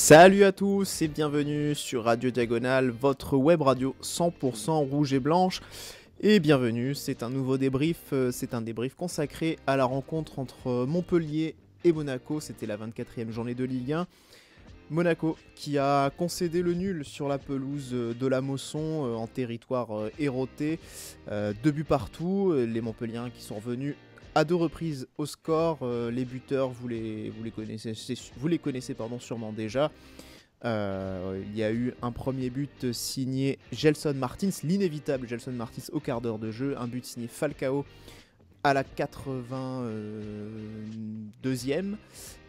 Salut à tous et bienvenue sur Radio Diagonale, votre web radio 100% rouge et blanche. Et bienvenue, c'est un nouveau débrief, c'est un débrief consacré à la rencontre entre Montpellier et Monaco. C'était la 24e journée de Ligue 1. Monaco qui a concédé le nul sur la pelouse de la Mosson en territoire héraultais. 2 buts partout, les Montpelliérains qui sont revenus à 2 reprises au score. Les buteurs, vous les connaissez sûrement déjà. Il y a eu un premier but signé Gelson Martins, l'inévitable Gelson Martins au quart d'heure de jeu. Un but signé Falcao à la 82e.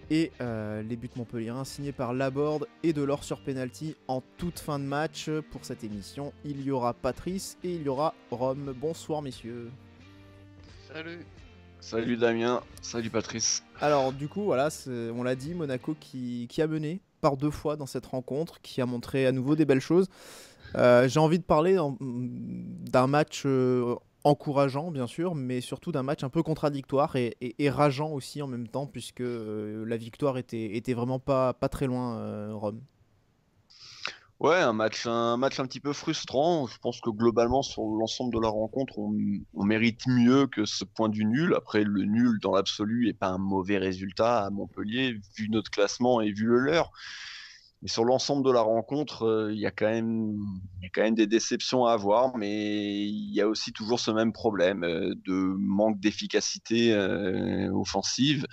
Et les buts montpelliérains signés par Laborde et Delors sur penalty en toute fin de match. Pour cette émission, il y aura Patrice et il y aura Rome. Bonsoir messieurs. Salut. Salut Damien, salut Patrice. Alors du coup voilà, on l'a dit, Monaco qui a mené par 2 fois dans cette rencontre, qui a montré à nouveau des belles choses. J'ai envie de parler d'un match encourageant bien sûr, mais surtout d'un match un peu contradictoire et rageant aussi en même temps, puisque la victoire était vraiment pas très loin, Rome. Ouais, un match un petit peu frustrant. Je pense que globalement, sur l'ensemble de la rencontre, on mérite mieux que ce point du nul. Après, le nul, dans l'absolu, n'est pas un mauvais résultat à Montpellier, vu notre classement et vu le leur. Mais sur l'ensemble de la rencontre, il y a quand même des déceptions à avoir, mais il y a aussi toujours ce même problème de manque d'efficacité offensive.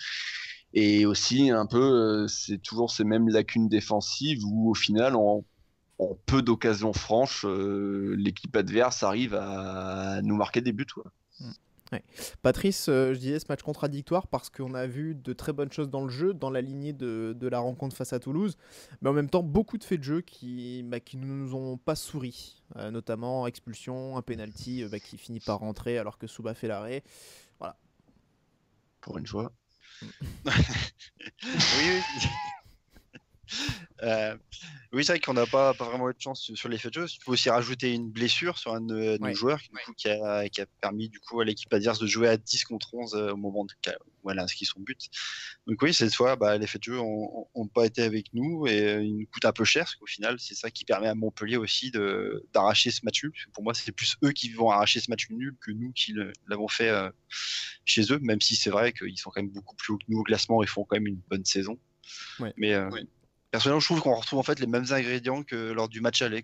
Et aussi, un peu, c'est toujours ces mêmes lacunes défensives où, au final, en peu d'occasions franches, l'équipe adverse arrive à nous marquer des buts. Ouais. Ouais. Patrice, je disais ce match contradictoire parce qu'on a vu de très bonnes choses dans le jeu, dans la lignée de la rencontre face à Toulouse, mais en même temps beaucoup de faits de jeu qui ne nous ont pas souri, notamment expulsion, un penalty qui finit par rentrer alors que Souba fait l'arrêt. Voilà. Pour une fois. Oui. Oui, c'est vrai qu'on n'a pas vraiment eu de chance sur l'effet de jeu. Il faut aussi rajouter une blessure sur un de nos joueurs qui a permis du coup à l'équipe adverse de jouer à 10 contre 11 au moment où elle a inscrit son but. Donc oui, cette fois, l'effet de jeu n'ont pas été avec nous et il nous coûte un peu cher parce qu'au final, c'est ça qui permet à Montpellier aussi d'arracher ce match nul. Pour moi, c'est plus eux qui vont arracher ce match nul que nous qui l'avons fait chez eux, même si c'est vrai qu'ils sont quand même beaucoup plus haut que nous au classement et font quand même une bonne saison. Ouais. Mais personnellement, je trouve qu'on retrouve en fait les mêmes ingrédients que lors du match aller.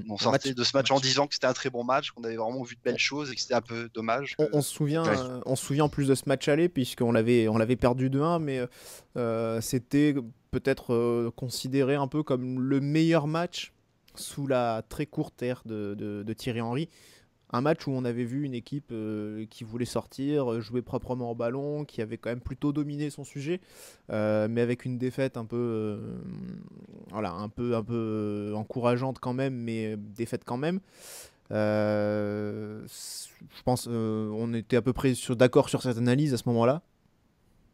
On sortait de ce match en disant que c'était un très bon match, qu'on avait vraiment vu de belles choses et que c'était un peu dommage. On se souvient en plus de ce match aller, puisqu'on l'avait perdu 2-1, mais c'était peut-être considéré un peu comme le meilleur match sous la très courte ère de Thierry Henry. Un match où on avait vu une équipe qui voulait sortir, jouer proprement au ballon, qui avait quand même plutôt dominé son sujet, mais avec une défaite un peu encourageante quand même, mais défaite quand même. Je pense on était à peu près d'accord sur cette analyse à ce moment-là.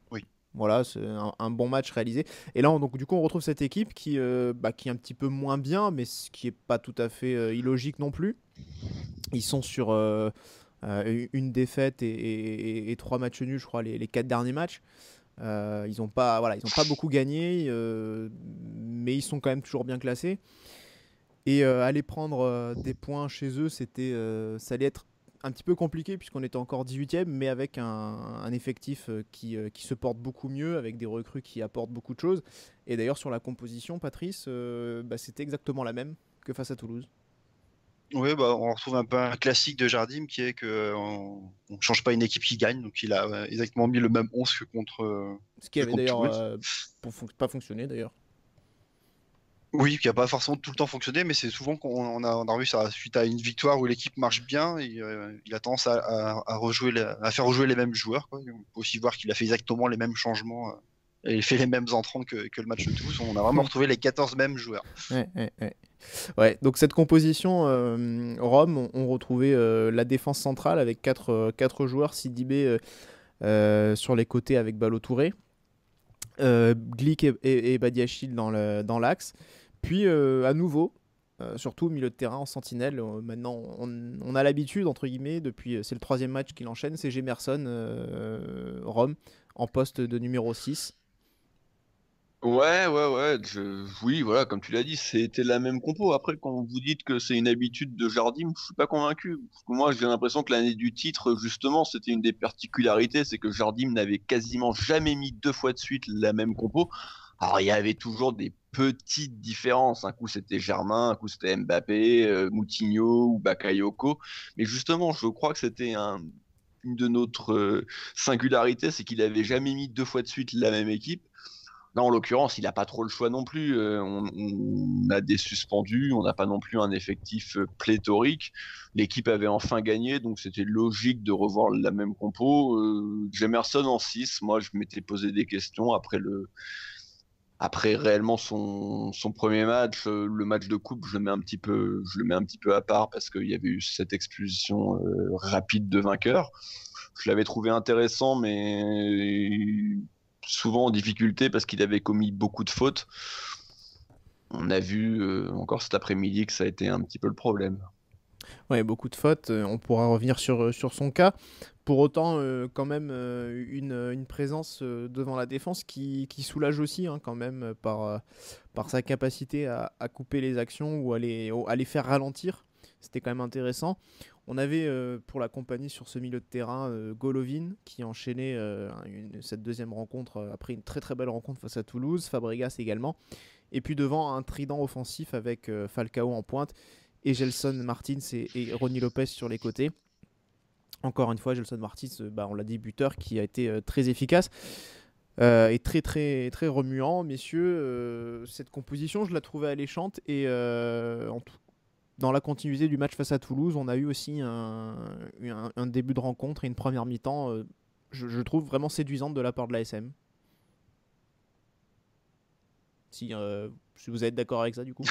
Oui. Voilà, c'est un bon match réalisé. Et là, du coup, on retrouve cette équipe qui est un petit peu moins bien, mais ce qui n'est pas tout à fait illogique non plus. Ils sont sur une défaite et 3 matchs nuls, je crois, les 4 derniers matchs. Ils n'ont pas beaucoup gagné, mais ils sont quand même toujours bien classés. Et aller prendre des points chez eux, ça allait être un petit peu compliqué puisqu'on était encore 18e, mais avec un effectif qui se porte beaucoup mieux, avec des recrues qui apportent beaucoup de choses. Et d'ailleurs, sur la composition, Patrice, c'était exactement la même que face à Toulouse. Oui, on retrouve un peu un classique de Jardim qui est qu'on ne change pas une équipe qui gagne. Donc il a exactement mis le même 11 que contre. Ce qui avait d'ailleurs pas fonctionné d'ailleurs. Oui, qui n'a pas forcément tout le temps fonctionné, mais c'est souvent qu'on a vu ça suite à une victoire où l'équipe marche bien. Et, il a tendance à faire rejouer les mêmes joueurs. Quoi. On peut aussi voir qu'il a fait exactement les mêmes changements et fait les mêmes entrants que le match de tous. On a vraiment retrouvé les 14 mêmes joueurs. Ouais, donc cette composition, Rome, on retrouvait la défense centrale avec 4 joueurs, Sidibé sur les côtés avec Ballo-Touré, Glick et Badiachil dans l'axe. Puis à nouveau, surtout au milieu de terrain en sentinelle, maintenant on a l'habitude, entre guillemets, depuis c'est le 3e match qu'il enchaîne, c'est Gemerson, Rome, en poste de numéro 6. Ouais. Oui, voilà, comme tu l'as dit, c'était la même compo. Après, quand vous dites que c'est une habitude de Jardim, je suis pas convaincu. Parce que moi, j'ai l'impression que l'année du titre, justement, c'était une des particularités, c'est que Jardim n'avait quasiment jamais mis 2 fois de suite la même compo. Alors, il y avait toujours des petites différences. Un coup, c'était Germain, un coup, c'était Mbappé, Moutinho ou Bakayoko. Mais justement, je crois que une de notre singularité, c'est qu'il avait jamais mis 2 fois de suite la même équipe. Là, en l'occurrence, il n'a pas trop le choix non plus. On a des suspendus, on n'a pas non plus un effectif pléthorique. L'équipe avait enfin gagné, donc c'était logique de revoir la même compo. Jemerson en 6, moi je m'étais posé des questions après réellement son premier match. Le match de coupe, je le mets un petit peu à part parce qu'il y avait eu cette expulsion rapide de vainqueur. Je l'avais trouvé intéressant, mais souvent en difficulté parce qu'il avait commis beaucoup de fautes. On a vu encore cet après-midi que ça a été un petit peu le problème. Ouais, beaucoup de fautes, on pourra revenir sur son cas. Pour autant, quand même, une présence devant la défense qui soulage aussi, hein, quand même, par sa capacité à couper les actions ou à les faire ralentir. C'était quand même intéressant. On avait pour l'accompagner sur ce milieu de terrain Golovin qui enchaînait cette deuxième rencontre après une très très belle rencontre face à Toulouse, Fabregas également. Et puis devant un trident offensif avec Falcao en pointe et Gelson Martins et Ronny Lopez sur les côtés. Encore une fois, Gelson Martins, on l'a dit, buteur qui a été très efficace et très très très remuant. Messieurs, cette composition, je la trouvais alléchante et dans la continuité du match face à Toulouse, on a eu aussi un début de rencontre et une première mi-temps, je trouve vraiment séduisante de la part de l'ASM. Si vous êtes d'accord avec ça, du coup.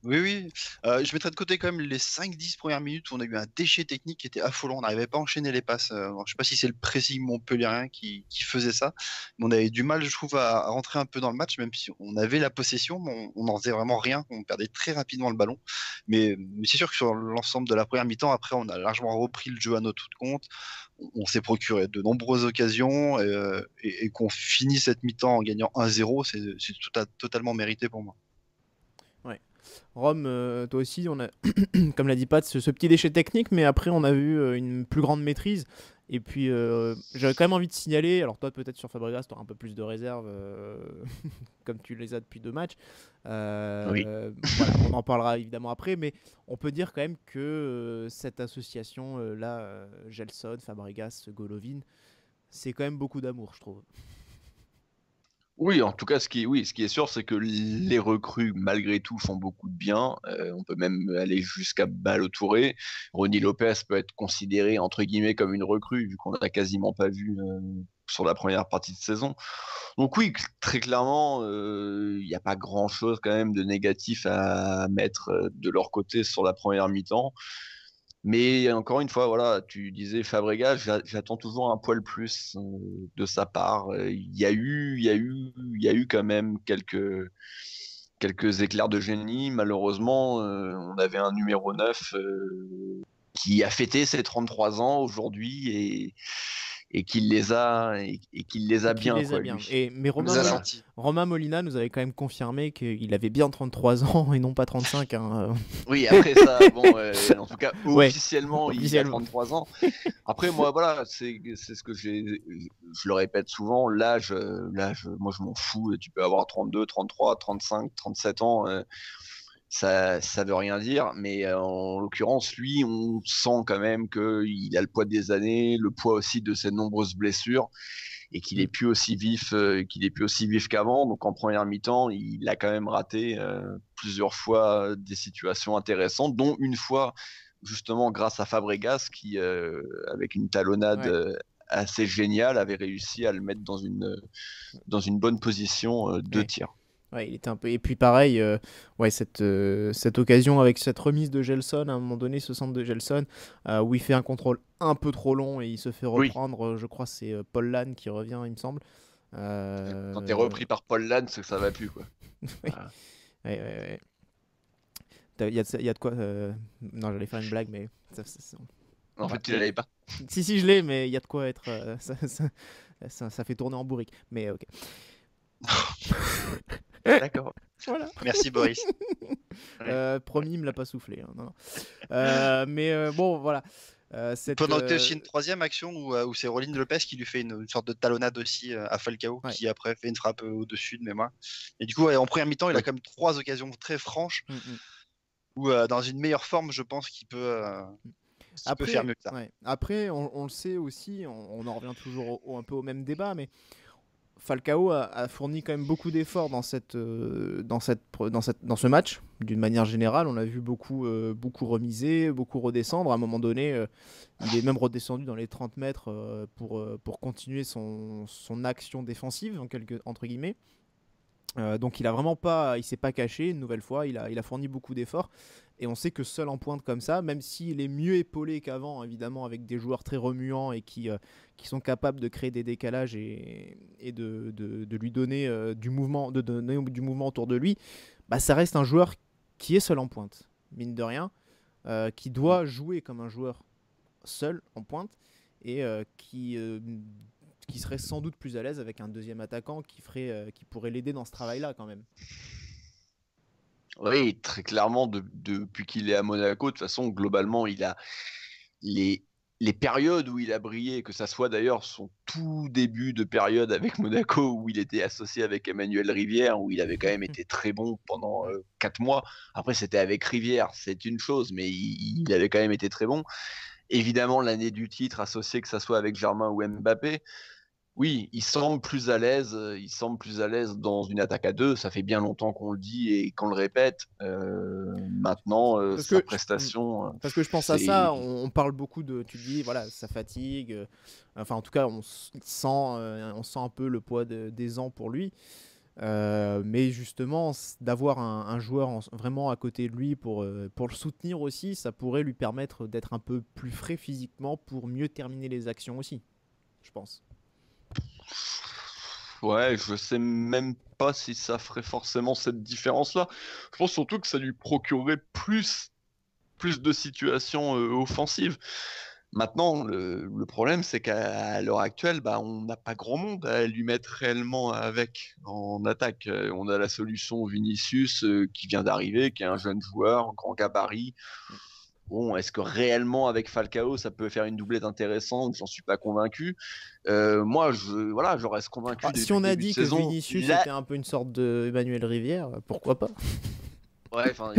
Oui. Je mettrais de côté quand même les 5-10 premières minutes où on a eu un déchet technique qui était affolant. On n'arrivait pas à enchaîner les passes. Alors, je sais pas si c'est le pressing montpellierien qui faisait ça, mais on avait du mal, je trouve, à rentrer un peu dans le match, même si on avait la possession, mais on n'en faisait vraiment rien. On perdait très rapidement le ballon. Mais c'est sûr que sur l'ensemble de la première mi-temps, après, on a largement repris le jeu à notre compte. On s'est procuré de nombreuses occasions et qu'on finit cette mi-temps en gagnant 1-0, c'est totalement mérité pour moi. Ouais. Rome, toi aussi, on a, comme l'a dit Pat, ce petit déchet technique, mais après on a vu une plus grande maîtrise. Et puis j'avais quand même envie de signaler, alors toi peut-être sur Fabregas, tu auras un peu plus de réserve, comme tu les as depuis 2 matchs. Oui. Voilà, on en parlera évidemment après, mais on peut dire quand même que cette association là, Gelson, Fabregas, Golovin, c'est quand même beaucoup d'amour, je trouve. Oui, en tout cas, ce qui est sûr, c'est que les recrues, malgré tout, font beaucoup de bien. On peut même aller jusqu'à Ballo Touré. Ronny Lopez peut être considéré, entre guillemets, comme une recrue, vu qu'on l'a quasiment pas vu sur la première partie de saison. Donc oui, très clairement, il n'y a pas grand-chose quand même de négatif à mettre de leur côté sur la première mi-temps. Mais encore une fois, voilà, tu disais Fabregas, j'attends toujours un poil plus de sa part. Il y a eu quand même quelques éclairs de génie. Malheureusement, on avait un numéro 9 qui a fêté ses 33 ans aujourd'hui et qu'il les a Et qu'il bien, les a quoi, bien. lui. Mais On les a Voilà. sentis. Romain Molina nous avait quand même confirmé qu'il avait bien 33 ans et non pas 35. Hein. Oui, après ça, bon, en tout cas, Ouais, officiellement, il a officiellement. 33 ans. Après, moi, voilà, c'est ce que je le répète souvent, moi, je m'en fous. Tu peux avoir 32, 33, 35, 37 ans, ça veut rien dire. Mais en l'occurrence, lui, on sent quand même qu'il a le poids des années, le poids aussi de ses nombreuses blessures et qu'il est plus aussi vif qu'avant. Donc en première mi-temps, il a quand même raté plusieurs fois des situations intéressantes, dont une fois justement grâce à Fabregas qui, avec une talonnade Ouais. assez géniale, avait réussi à le mettre dans une bonne position de Ouais. tir. Ouais, il était un peu. Et puis pareil, ouais, cette occasion avec cette remise de Gelson, à un moment donné, ce centre de Gelson, où il fait un contrôle un peu trop long et il se fait Oui, reprendre. Je crois c'est Paul Lannes qui revient, il me semble. quand t'es Euh... repris par Paul Lannes, c'est que ça va plus, quoi. oui. Voilà. Ouais. Il y a de quoi. Non, j'allais faire une blague, mais. En Enfin, fait, tu l'avais pas. si, je l'ai, mais il y a de quoi être. Ça fait tourner en bourrique. Mais ok. D'accord. Voilà. Merci Boris. Promis, il me l'a pas soufflé. Hein, non. Mais bon, voilà. Pendant que tu aussi une troisième action où c'est Rolling Lopez qui lui fait une sorte de talonnade aussi à Falcao, qui après fait une frappe au-dessus de mémoire. Et du coup, en première mi-temps, il a quand même 3 occasions très franches où dans une meilleure forme, je pense qu'il peut, peut faire mieux que ça. Après, on le sait aussi, on en revient toujours un peu au même débat, mais Falcao a fourni quand même beaucoup d'efforts dans ce match. D'une manière générale, on l'a vu beaucoup remiser, beaucoup redescendre. À un moment donné, il est même redescendu dans les 30 mètres pour continuer son action défensive, entre guillemets. Donc il s'est pas caché une nouvelle fois, il a fourni beaucoup d'efforts et on sait que seul en pointe comme ça, même s'il est mieux épaulé qu'avant évidemment avec des joueurs très remuants et qui sont capables de créer des décalages et de lui donner du mouvement autour de lui, bah, ça reste un joueur qui est seul en pointe, mine de rien, qui doit jouer comme un joueur seul en pointe et qui serait sans doute plus à l'aise avec un deuxième attaquant qui pourrait l'aider dans ce travail-là quand même. Oui, très clairement, depuis qu'il est à Monaco, de toute façon, globalement, il a les périodes où il a brillé, que ça soit d'ailleurs son tout début de période avec Monaco, où il était associé avec Emmanuel Rivière, où il avait quand même été très bon pendant 4 mois. Après, c'était avec Rivière, c'est une chose, mais il avait quand même été très bon. Évidemment, l'année du titre, associé que ça soit avec Germain ou Mbappé, oui, il semble plus à l'aise dans une attaque à 2. Ça fait bien longtemps qu'on le dit et qu'on le répète. Maintenant, sa prestation. Parce que je pense à ça, on parle beaucoup de. Tu dis, voilà, ça fatigue. Enfin, en tout cas, on sent un peu le poids des ans pour lui. Mais justement, d'avoir un joueur vraiment à côté de lui pour le soutenir aussi, ça pourrait lui permettre d'être un peu plus frais physiquement pour mieux terminer les actions aussi, je pense. Ouais, je sais même pas si ça ferait forcément cette différence-là. Je pense surtout que ça lui procurerait plus de situations offensives. Maintenant, le problème, c'est qu'à l'heure actuelle, bah, on n'a pas grand monde à lui mettre réellement avec en attaque. On a la solution Vinicius qui vient d'arriver, qui est un jeune joueur, grand gabarit. Bon, est-ce que réellement avec Falcao ça peut faire une doublette intéressante? J'en suis pas convaincu. Moi, je reste convaincu. Si on a dit que Vinicius était un peu une sorte de Emmanuel Rivière, pourquoi pas? Ouais, enfin,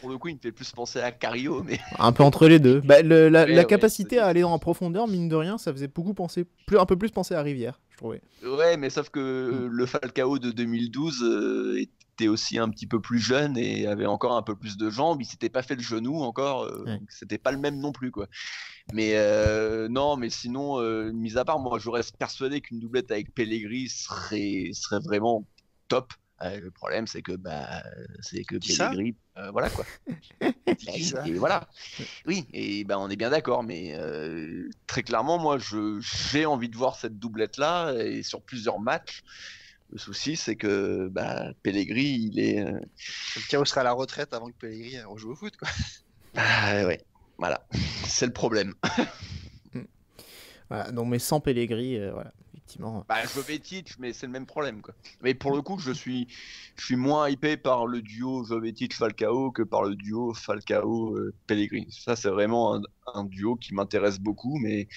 pour le coup, il me fait plus penser à Cario, mais un peu entre les deux. Bah, la capacité à aller en profondeur, mine de rien, ça faisait beaucoup un peu plus penser à Rivière, je trouvais. Ouais, mais sauf que le Falcao de 2012 était aussi un petit peu plus jeune et avait encore un peu plus de jambes. Il s'était pas fait le genou encore. C'était pas le même non plus, quoi. Mais non, mais sinon, mis à part, moi, je reste persuadé qu'une doublette avec Pellegrini serait vraiment top. Le problème, c'est que Pellegrini, voilà quoi. Et voilà. Oui, et ben on est bien d'accord, mais très clairement, moi, j'ai envie de voir cette doublette là et sur plusieurs matchs. Le souci, c'est que Pellegrini, il est. Falcao sera à la retraite avant que Pellegrini rejoue au foot, quoi. Ouais, voilà, c'est le problème. Voilà, donc mais sans Pellegrini, voilà. Jovetic, mais c'est le même problème, quoi. Mais pour le coup, je suis moins hypé par le duo Jovetic-Falcao que par le duo Falcao-Pellegrini. Ça, c'est vraiment un duo qui m'intéresse beaucoup, mais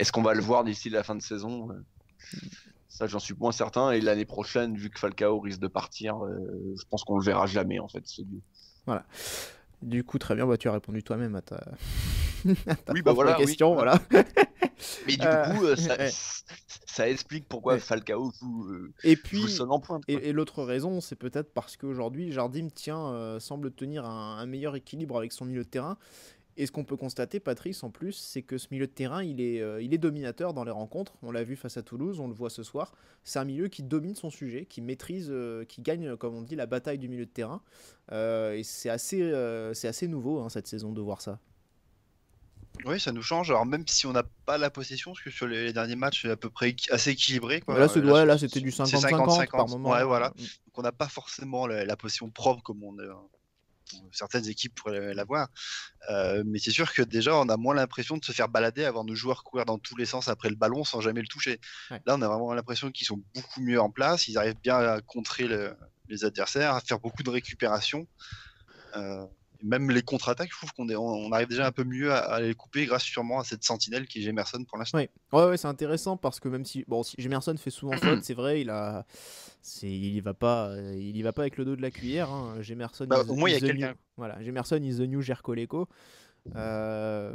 est-ce qu'on va le voir d'ici la fin de saison? Ça, j'en suis moins certain. Et l'année prochaine, vu que Falcao risque de partir, je pense qu'on le verra jamais, en fait, ce duo. Voilà. Du coup, très bien, tu as répondu toi-même à ta question. Oui. Voilà. Mais du coup, ça explique pourquoi Falcao joue seul en pointe. Et l'autre raison, c'est peut-être parce qu'aujourd'hui, Jardim semble tenir un meilleur équilibre avec son milieu de terrain. Et ce qu'on peut constater, Patrice, en plus, c'est que ce milieu de terrain, il est dominateur dans les rencontres. On l'a vu face à Toulouse, on le voit ce soir. C'est un milieu qui domine son sujet, qui maîtrise, qui gagne, comme on dit, la bataille du milieu de terrain. Et c'est assez nouveau cette saison de voir ça. Oui, ça nous change. Alors même si on n'a pas la possession, parce que sur les derniers matchs, c'est à peu près assez équilibré, quoi. Là, c'était du 50-50 par moment. Ouais, voilà. Donc on n'a pas forcément la possession propre comme on certaines équipes pourraient l'avoir. Mais c'est sûr que déjà, on a moins l'impression de se faire balader, avoir nos joueurs courir dans tous les sens après le ballon sans jamais le toucher. Ouais. Là, on a vraiment l'impression qu'ils sont beaucoup mieux en place. Ils arrivent bien à contrer les adversaires, à faire beaucoup de récupération. Même les contre-attaques, je trouve on arrive déjà un peu mieux à les couper grâce sûrement à cette sentinelle qui est Gemerson pour l'instant. Ouais, c'est intéressant parce que même si Gemerson fait souvent faute, c'est vrai, il y va pas avec le dos de la cuillère. Hein. Gemerson, au moins il y a quelqu'un. Voilà, Gemerson is the new Jerko Leko.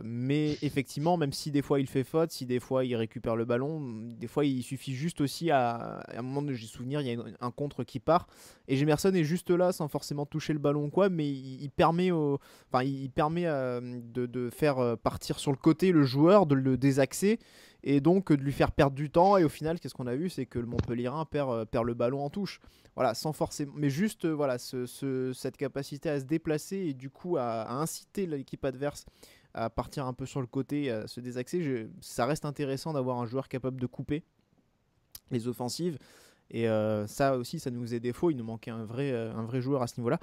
Mais effectivement, même si des fois il fait faute, si des fois il récupère le ballon, des fois il suffit juste aussi à un moment de j'ai souvenir, il y a un contre qui part et Gemerson est juste là sans forcément toucher le ballon ou quoi, mais il permet de faire partir sur le côté le joueur, de le désaxer et donc de lui faire perdre du temps. Et au final, qu'est-ce qu'on a vu, c'est que le Montpellierin perd le ballon en touche. Voilà, sans forcément, mais juste voilà, cette capacité à se déplacer et du coup à inciter l'équipe adverse à partir un peu sur le côté, à se désaxer. Ça reste intéressant d'avoir un joueur capable de couper les offensives. Et ça aussi, ça nous faisait défaut. Il nous manquait un vrai joueur à ce niveau-là.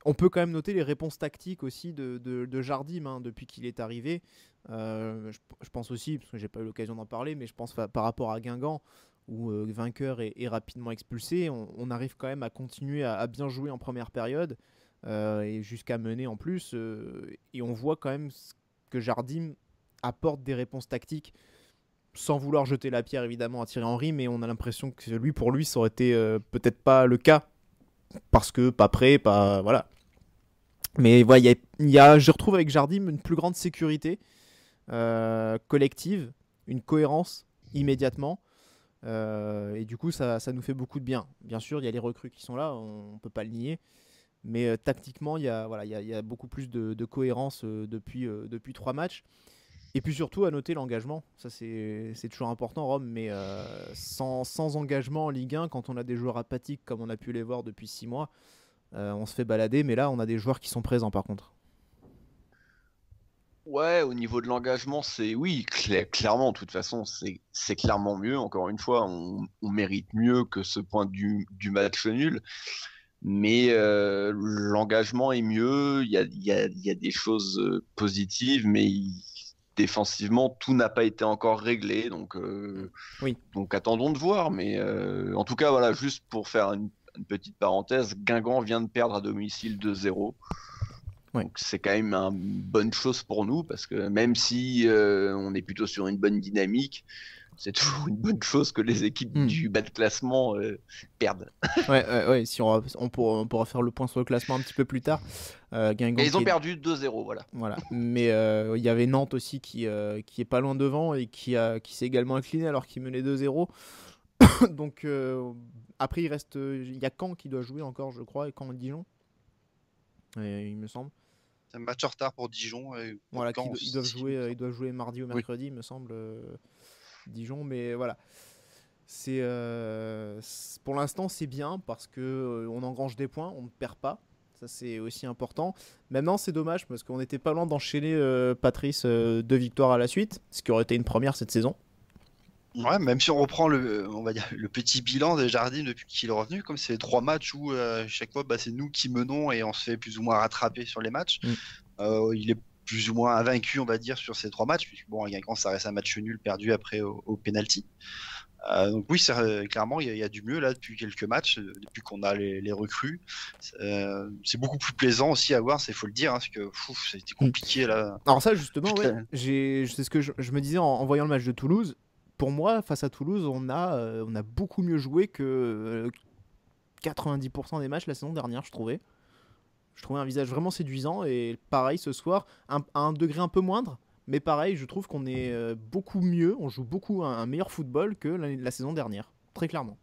On peut quand même noter les réponses tactiques aussi de Jardim hein, depuis qu'il est arrivé. Je pense aussi, parce que j'ai pas eu l'occasion d'en parler, mais je pense par rapport à Guingamp, où vainqueur est rapidement expulsé, on arrive quand même à continuer à bien jouer en première période et jusqu'à mener en plus. Et on voit quand même que Jardim apporte des réponses tactiques sans vouloir jeter la pierre évidemment à Thierry Henry, mais on a l'impression que pour lui ça aurait été peut-être pas le cas parce que pas prêt, pas voilà. Mais voilà, je retrouve avec Jardim une plus grande sécurité collective, une cohérence immédiatement. Et du coup ça nous fait beaucoup de bien. Bien sûr il y a les recrues qui sont là, on peut pas le nier, mais tactiquement il y a beaucoup plus de cohérence depuis 3 matchs. Et puis surtout à noter l'engagement, ça c'est toujours important Rome, mais sans engagement en Ligue 1, quand on a des joueurs apathiques comme on a pu les voir depuis 6 mois, on se fait balader, mais là on a des joueurs qui sont présents par contre. Ouais, au niveau de l'engagement, oui, clairement, de toute façon, c'est clairement mieux. Encore une fois, on mérite mieux que ce point du match nul. Mais l'engagement est mieux, il y a des choses positives, mais défensivement, tout n'a pas été encore réglé. Donc, oui. Donc attendons de voir. Mais en tout cas, voilà, juste pour faire une petite parenthèse, Guingamp vient de perdre à domicile 2-0. Ouais. Donc c'est quand même une bonne chose pour nous, parce que même si on est plutôt sur une bonne dynamique, c'est toujours une bonne chose que les équipes du bas de classement perdent. Ouais, si on pourra faire le point sur le classement un petit peu plus tard. Guingamp et ils ont perdu 2-0, voilà. Mais il y avait Nantes aussi qui est pas loin devant et qui s'est également incliné alors qu'il menait 2-0. Donc après il y a Caen qui doit jouer encore, je crois, et Caen et Dijon. Il me semble. C'est un match en retard pour Dijon. Voilà, ils doivent jouer mardi ou mercredi, il me semble, Dijon. Mais voilà, pour l'instant c'est bien parce que on engrange des points, on ne perd pas. Ça c'est aussi important. Maintenant c'est dommage parce qu'on n'était pas loin d'enchaîner Patrice 2 victoires à la suite, ce qui aurait été une première cette saison. Ouais, même si on reprend on va dire, le petit bilan des Jardim depuis qu'il est revenu, comme c'est 3 matchs où chaque fois c'est nous qui menons et on se fait plus ou moins rattraper sur les matchs. Il est plus ou moins invaincu, on va dire, sur ces 3 matchs. Puisque, bon, à Guingamp, ça reste un match nul perdu après au penalty. Donc oui, clairement, il y a du mieux là depuis quelques matchs, depuis qu'on a les recrues. C'est beaucoup plus plaisant aussi à voir, faut le dire, hein, parce que ça a été compliqué là. Alors ça justement, ouais, c'est ce que je me disais en voyant le match de Toulouse. Pour moi, face à Toulouse, on a beaucoup mieux joué que 90% des matchs la saison dernière, je trouvais. Je trouvais un visage vraiment séduisant et pareil ce soir, à un degré un peu moindre, mais pareil, je trouve qu'on est beaucoup mieux, on joue beaucoup un meilleur football que la saison dernière, très clairement.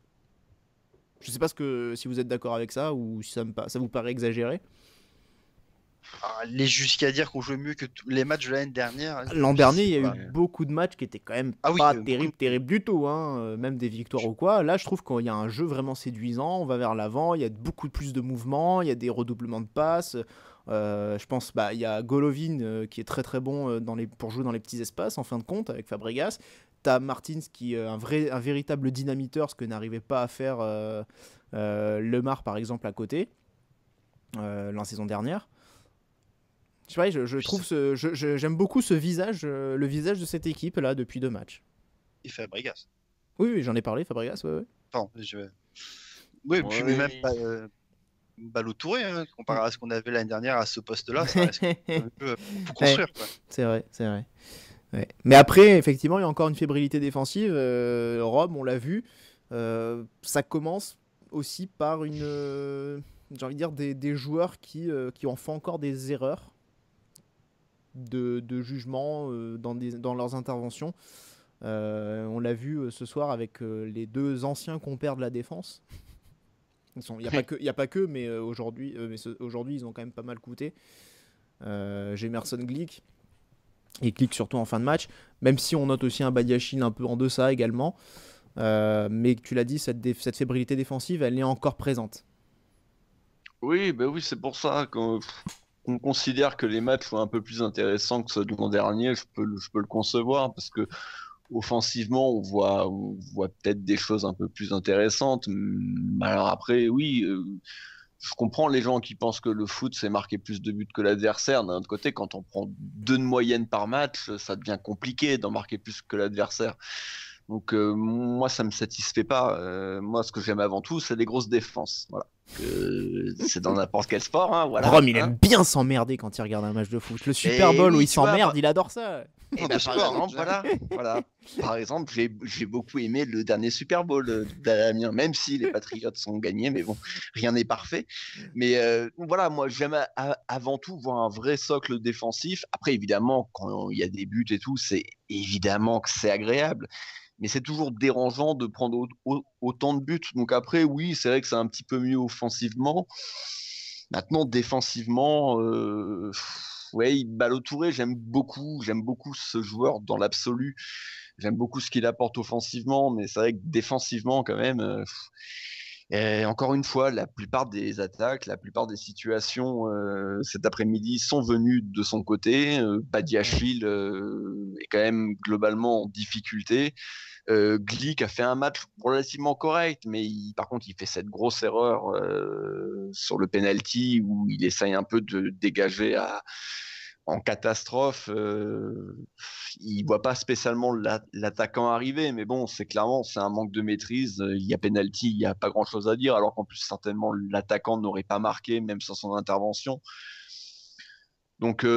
Je sais pas si vous êtes d'accord avec ça ou si ça vous paraît exagéré. Aller jusqu'à dire qu'on jouait mieux que les matchs de l'année dernière. L'an dernier, il y a eu beaucoup de matchs qui étaient quand même pas terribles du tout, hein, même des victoires ou quoi. Là, je trouve qu'il y a un jeu vraiment séduisant, on va vers l'avant, il y a beaucoup plus de mouvements, il y a des redoublements de passes. Je pense il y a Golovin qui est très très bon pour jouer dans les petits espaces en fin de compte avec Fabregas. T'as Martins qui est un véritable dynamiteur, ce que n'arrivait pas à faire Lemar par exemple à côté la saison dernière. pareil, je trouve j'aime beaucoup ce visage, le visage de cette équipe là depuis 2 matchs. Et Fabregas. Oui, j'en ai parlé, Fabregas, ouais. Pardon, oui, puis même Ballo Touré, comparé à ce qu'on avait l'année dernière à ce poste-là, ça reste un peu pour construire. Quoi. C'est vrai. Ouais. Mais après, effectivement, il y a encore une fébrilité défensive. Rome, on l'a vu. Ça commence aussi par j'ai envie de dire des joueurs qui en font encore des erreurs de jugement dans leurs interventions. On l'a vu ce soir avec les 2 anciens compères de la défense. Il n'y a pas que, mais aujourd'hui, ils ont quand même pas mal coûté. J'Emerson Glick. Et Glick surtout en fin de match. Même si on note aussi un Badiachil un peu en deçà également. Mais tu l'as dit, cette fébrilité défensive, elle est encore présente. Oui, c'est pour ça qu'on considère que les matchs sont un peu plus intéressants que ceux de l'an dernier. Je peux le concevoir parce que offensivement, on voit peut-être des choses un peu plus intéressantes. Alors après, oui, je comprends les gens qui pensent que le foot, c'est marquer plus de buts que l'adversaire. D'un autre côté, quand on prend 2 de moyenne par match, ça devient compliqué d'en marquer plus que l'adversaire. Donc moi, ça me satisfait pas. Moi, ce que j'aime avant tout, c'est les grosses défenses. Voilà. C'est dans n'importe quel sport. Hein, voilà, Rome, il aime bien s'emmerder quand il regarde un match de foot. Le Super Bowl où il s'emmerde, il adore ça. Et par exemple, voilà. Par exemple, j'ai beaucoup aimé le dernier Super Bowl d'Amiens, même si les Patriots sont gagnés, mais bon, rien n'est parfait. Mais voilà, moi, j'aime avant tout voir un vrai socle défensif. Après, évidemment, quand il y a des buts et tout, c'est évidemment que c'est agréable. Mais c'est toujours dérangeant de prendre autant de buts. Donc après, oui, c'est vrai que c'est un petit peu mieux offensivement. Maintenant, défensivement, ouais, Ballo Touré, j'aime beaucoup ce joueur dans l'absolu. J'aime beaucoup ce qu'il apporte offensivement, mais c'est vrai que défensivement, quand même, et encore une fois, la plupart des attaques, la plupart des situations cet après-midi sont venues de son côté. Badiachil est quand même globalement en difficulté. Glick a fait un match relativement correct, mais par contre, il fait cette grosse erreur sur le penalty où il essaye un peu de dégager en catastrophe. Il voit pas spécialement l'attaquant arriver, mais bon, c'est un manque de maîtrise. Il y a penalty, il y a pas grand chose à dire, alors qu'en plus certainement l'attaquant n'aurait pas marqué même sans son intervention. Donc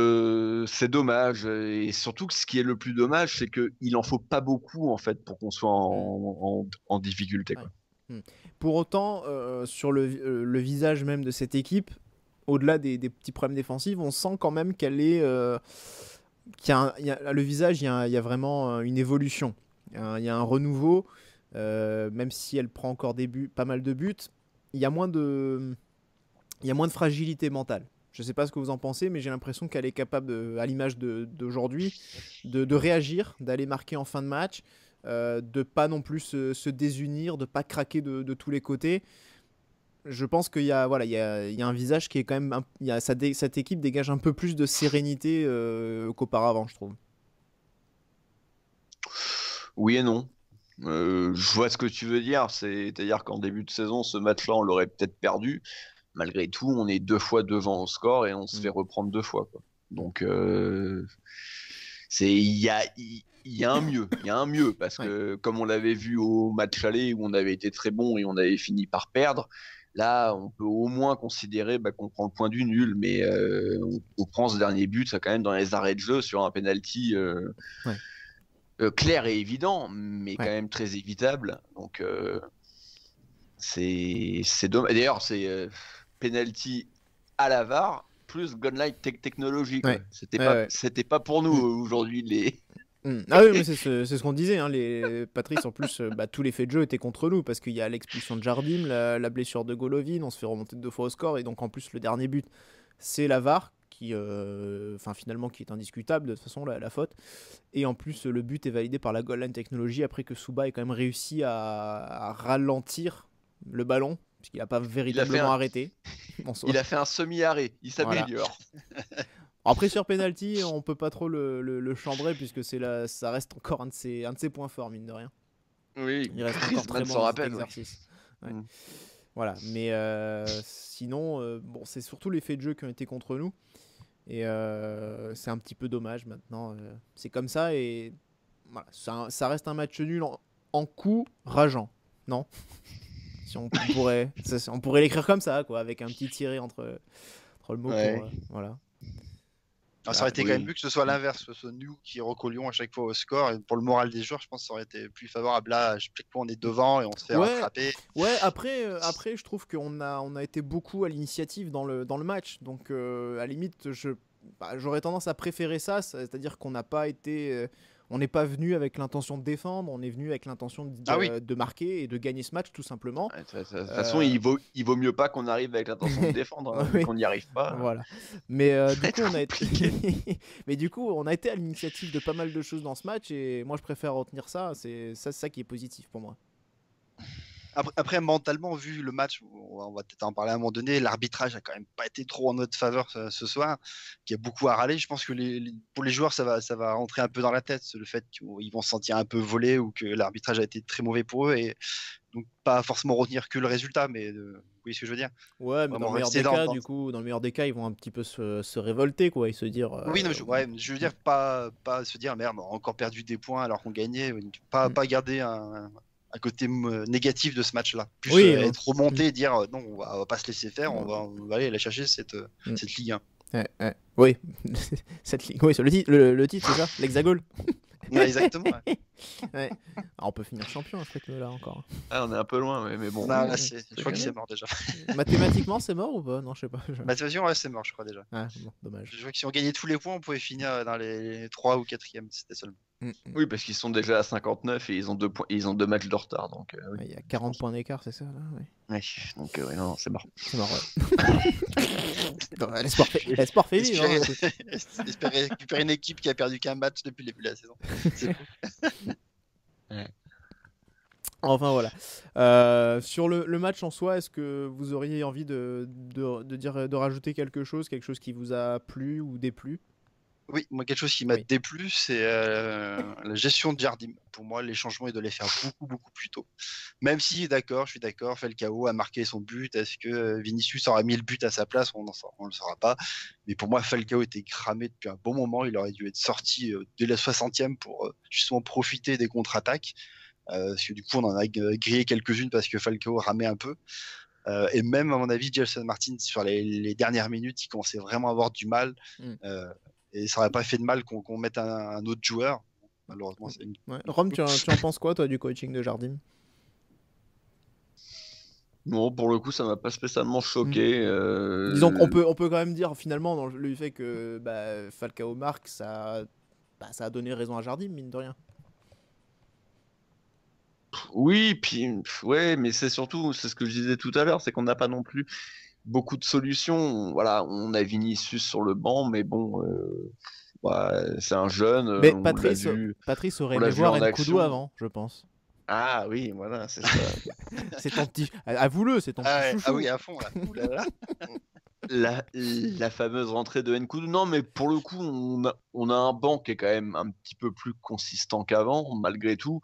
c'est dommage, et surtout que ce qui est le plus dommage, c'est qu'il en faut pas beaucoup en fait pour qu'on soit en difficulté. Quoi. Ouais. Pour autant, sur le visage même de cette équipe, au-delà des petits problèmes défensifs, on sent quand même qu'elle est, le visage, il y a vraiment une évolution, il y a un renouveau, même si elle prend encore pas mal de buts, il y a moins de fragilité mentale. Je ne sais pas ce que vous en pensez, mais j'ai l'impression qu'elle est capable, à l'image d'aujourd'hui, de réagir, d'aller marquer en fin de match, de pas non plus se désunir, de pas craquer de tous les côtés. Je pense qu'il y a un visage qui est quand même... cette équipe dégage un peu plus de sérénité qu'auparavant, je trouve. Oui et non. Je vois ce que tu veux dire. C'est-à-dire qu'en début de saison, ce match-là, on l'aurait peut-être perdu. Malgré tout, on est 2 fois devant au score et on se fait reprendre 2 fois. Quoi. Donc, il y a un mieux, parce que comme on l'avait vu au match aller où on avait été très bon et on avait fini par perdre, là, on peut au moins considérer qu'on prend le point du nul, mais on prend ce dernier but, ça quand même dans les arrêts de jeu sur un penalty clair et évident, mais quand même très évitable. Donc, c'est dommage. D'ailleurs, c'est penalty à la VAR plus gunline technologique. Ouais. C'était pas pour nous aujourd'hui les. Ah oui, mais c'est ce qu'on disait. Hein, Patrice, en plus, tous les faits de jeu étaient contre nous parce qu'il y a l'expulsion de Jardim, la blessure de Golovin, on se fait remonter 2 fois au score et donc en plus le dernier but, c'est la VAR qui, finalement, qui est indiscutable de toute façon la faute. Et en plus, le but est validé par la goal line technologie après que Souba ait quand même réussi à ralentir le ballon. Parce qu'il n'a pas véritablement arrêté. Il a fait un semi-arrêt, il s'améliore. Voilà. Après sur penalty, on peut pas trop le chambrer puisque ça reste encore un de ses points forts, mine de rien. Oui, il reste encore très bon dans cet exercice. Ouais. Voilà, mais sinon, c'est surtout les faits de jeu qui ont été contre nous. Et c'est un petit peu dommage maintenant. C'est comme ça et voilà, ça reste un match nul en coup rageant, non? Si on pourrait, on pourrait l'écrire comme ça, quoi, avec un petit tiré entre le mot pour voilà. Alors, ça aurait été quand même mieux que ce soit l'inverse, que ce soit nous qui recollions à chaque fois au score. Et pour le moral des joueurs, je pense que ça aurait été plus favorable. Là, chaque fois, on est devant et on se fait rattraper. Ouais, après, je trouve qu'on a été beaucoup à l'initiative dans le match. Donc, à la limite, j'aurais tendance à préférer ça. C'est-à-dire qu'on n'a pas été... on n'est pas venu avec l'intention de défendre, on est venu avec l'intention de marquer et de gagner ce match tout simplement. De toute façon, il vaut mieux pas qu'on arrive avec l'intention de défendre, qu'on n'y arrive pas. Voilà. Mais du coup, on a été à l'initiative de pas mal de choses dans ce match et moi je préfère retenir ça. C'est ça qui est positif pour moi. Après, mentalement, vu le match, on va peut-être en parler à un moment donné, l'arbitrage a quand même pas été trop en notre faveur ce soir, qui a beaucoup à râler. Je pense que pour les joueurs, ça va rentrer un peu dans la tête, le fait qu'ils vont se sentir un peu volés ou que l'arbitrage a été très mauvais pour eux. Et donc, pas forcément retenir que le résultat, mais vous voyez ce que je veux dire? Ouais, mais dans le meilleur des cas, du coup, dans le meilleur des cas, ils vont un petit peu se révolter, quoi, et se dire... Oui, non, je veux dire, pas se dire, merde, on a encore perdu des points alors qu'on gagnait, pas garder un côté négatif de ce match-là. Plus être remonté et dire non, on va pas se laisser faire, on va aller la chercher cette Ligue 1. Oui, cette Ligue. Oui, le titre, c'est ça, l'Hexagone. Ouais, exactement. Ouais. Alors, on peut finir champion après que là encore. Ah, on est un peu loin, mais bon. Là, je crois que c'est mort déjà. Mathématiquement, c'est mort ou pas? Non, je sais pas. Mathématiquement, ouais, c'est mort, je crois déjà. Ah, bon, dommage. Je vois que si on gagnait tous les points, on pouvait finir dans les 3 ou 4e, c'était seulement. Oui, parce qu'ils sont déjà à 59 et ils ont 2 points, ils ont 2 matchs de retard, donc. Il y a 40 points d'écart, c'est ça là. Ouais, donc non, c'est mort. C'est mort. Ouais. L'espoir fait vivre. Espérer récupérer une équipe qui a perdu qu'un match depuis le début de la saison. C'est cool. Ouais. Enfin voilà. Sur le match en soi, est-ce que vous auriez envie de rajouter quelque chose qui vous a plu ou déplu? Oui, moi quelque chose qui m'a déplu, c'est la gestion de Jardim. Pour moi, les changements, ils doivent les faire beaucoup plus tôt. Même si, je suis d'accord, Falcao a marqué son but. Est-ce que Vinicius aura mis le but à sa place? On ne le saura pas. Mais pour moi, Falcao était cramé depuis un bon moment. Il aurait dû être sorti dès la 60e pour justement profiter des contre-attaques. Parce que du coup, on en a grillé quelques-unes parce que Falcao ramait un peu. Et même, à mon avis, Gelson Martins, sur les dernières minutes, il commençait vraiment à avoir du mal. Et ça n'aurait pas fait de mal qu'on mette un autre joueur. Malheureusement, c'est Rome, tu en penses quoi, toi, du coaching de Jardim? Non, pour le coup, ça m'a pas spécialement choqué. Disons qu'on peut quand même dire, finalement, dans le fait que Falcao marque, ça a donné raison à Jardim, mine de rien. Oui, puis ouais, mais c'est surtout, c'est ce que je disais tout à l'heure, c'est qu'on n'a pas non plus beaucoup de solutions. Voilà, on a Vinicius sur le banc, mais bon, c'est un jeune. Mais Patrice aurait aimé voir Nkoudou avant, je pense. Ah oui, voilà, c'est ça. C'est ton petit. Avoue-le, c'est ton petit chouchou. Ah oui, à fond là. La fameuse rentrée de Nkoudou. Non, mais pour le coup, on a un banc qui est quand même un petit peu plus consistant qu'avant, malgré tout.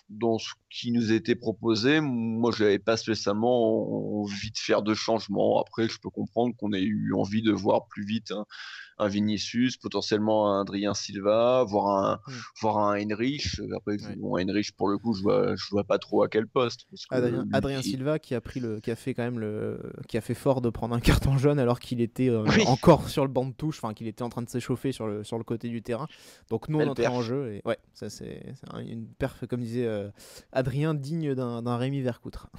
Dans ce qui nous était proposé, moi, je n'avais pas spécialement envie de faire de changements. Après, je peux comprendre qu'on ait eu envie de voir plus vite un Vinicius, potentiellement un Adrien Silva, voire un Henrich. Après, Henrich, pour le coup, je vois pas trop à quel poste. Adrien Silva qui a fait fort de prendre un carton jaune alors qu'il était encore sur le banc de touche, enfin qu'il était en train de s'échauffer sur le côté du terrain. Donc nous, on entrait en jeu. Et ouais, ça c'est une perf, comme disait Adrien, digne d'un Rémi Vercoutre.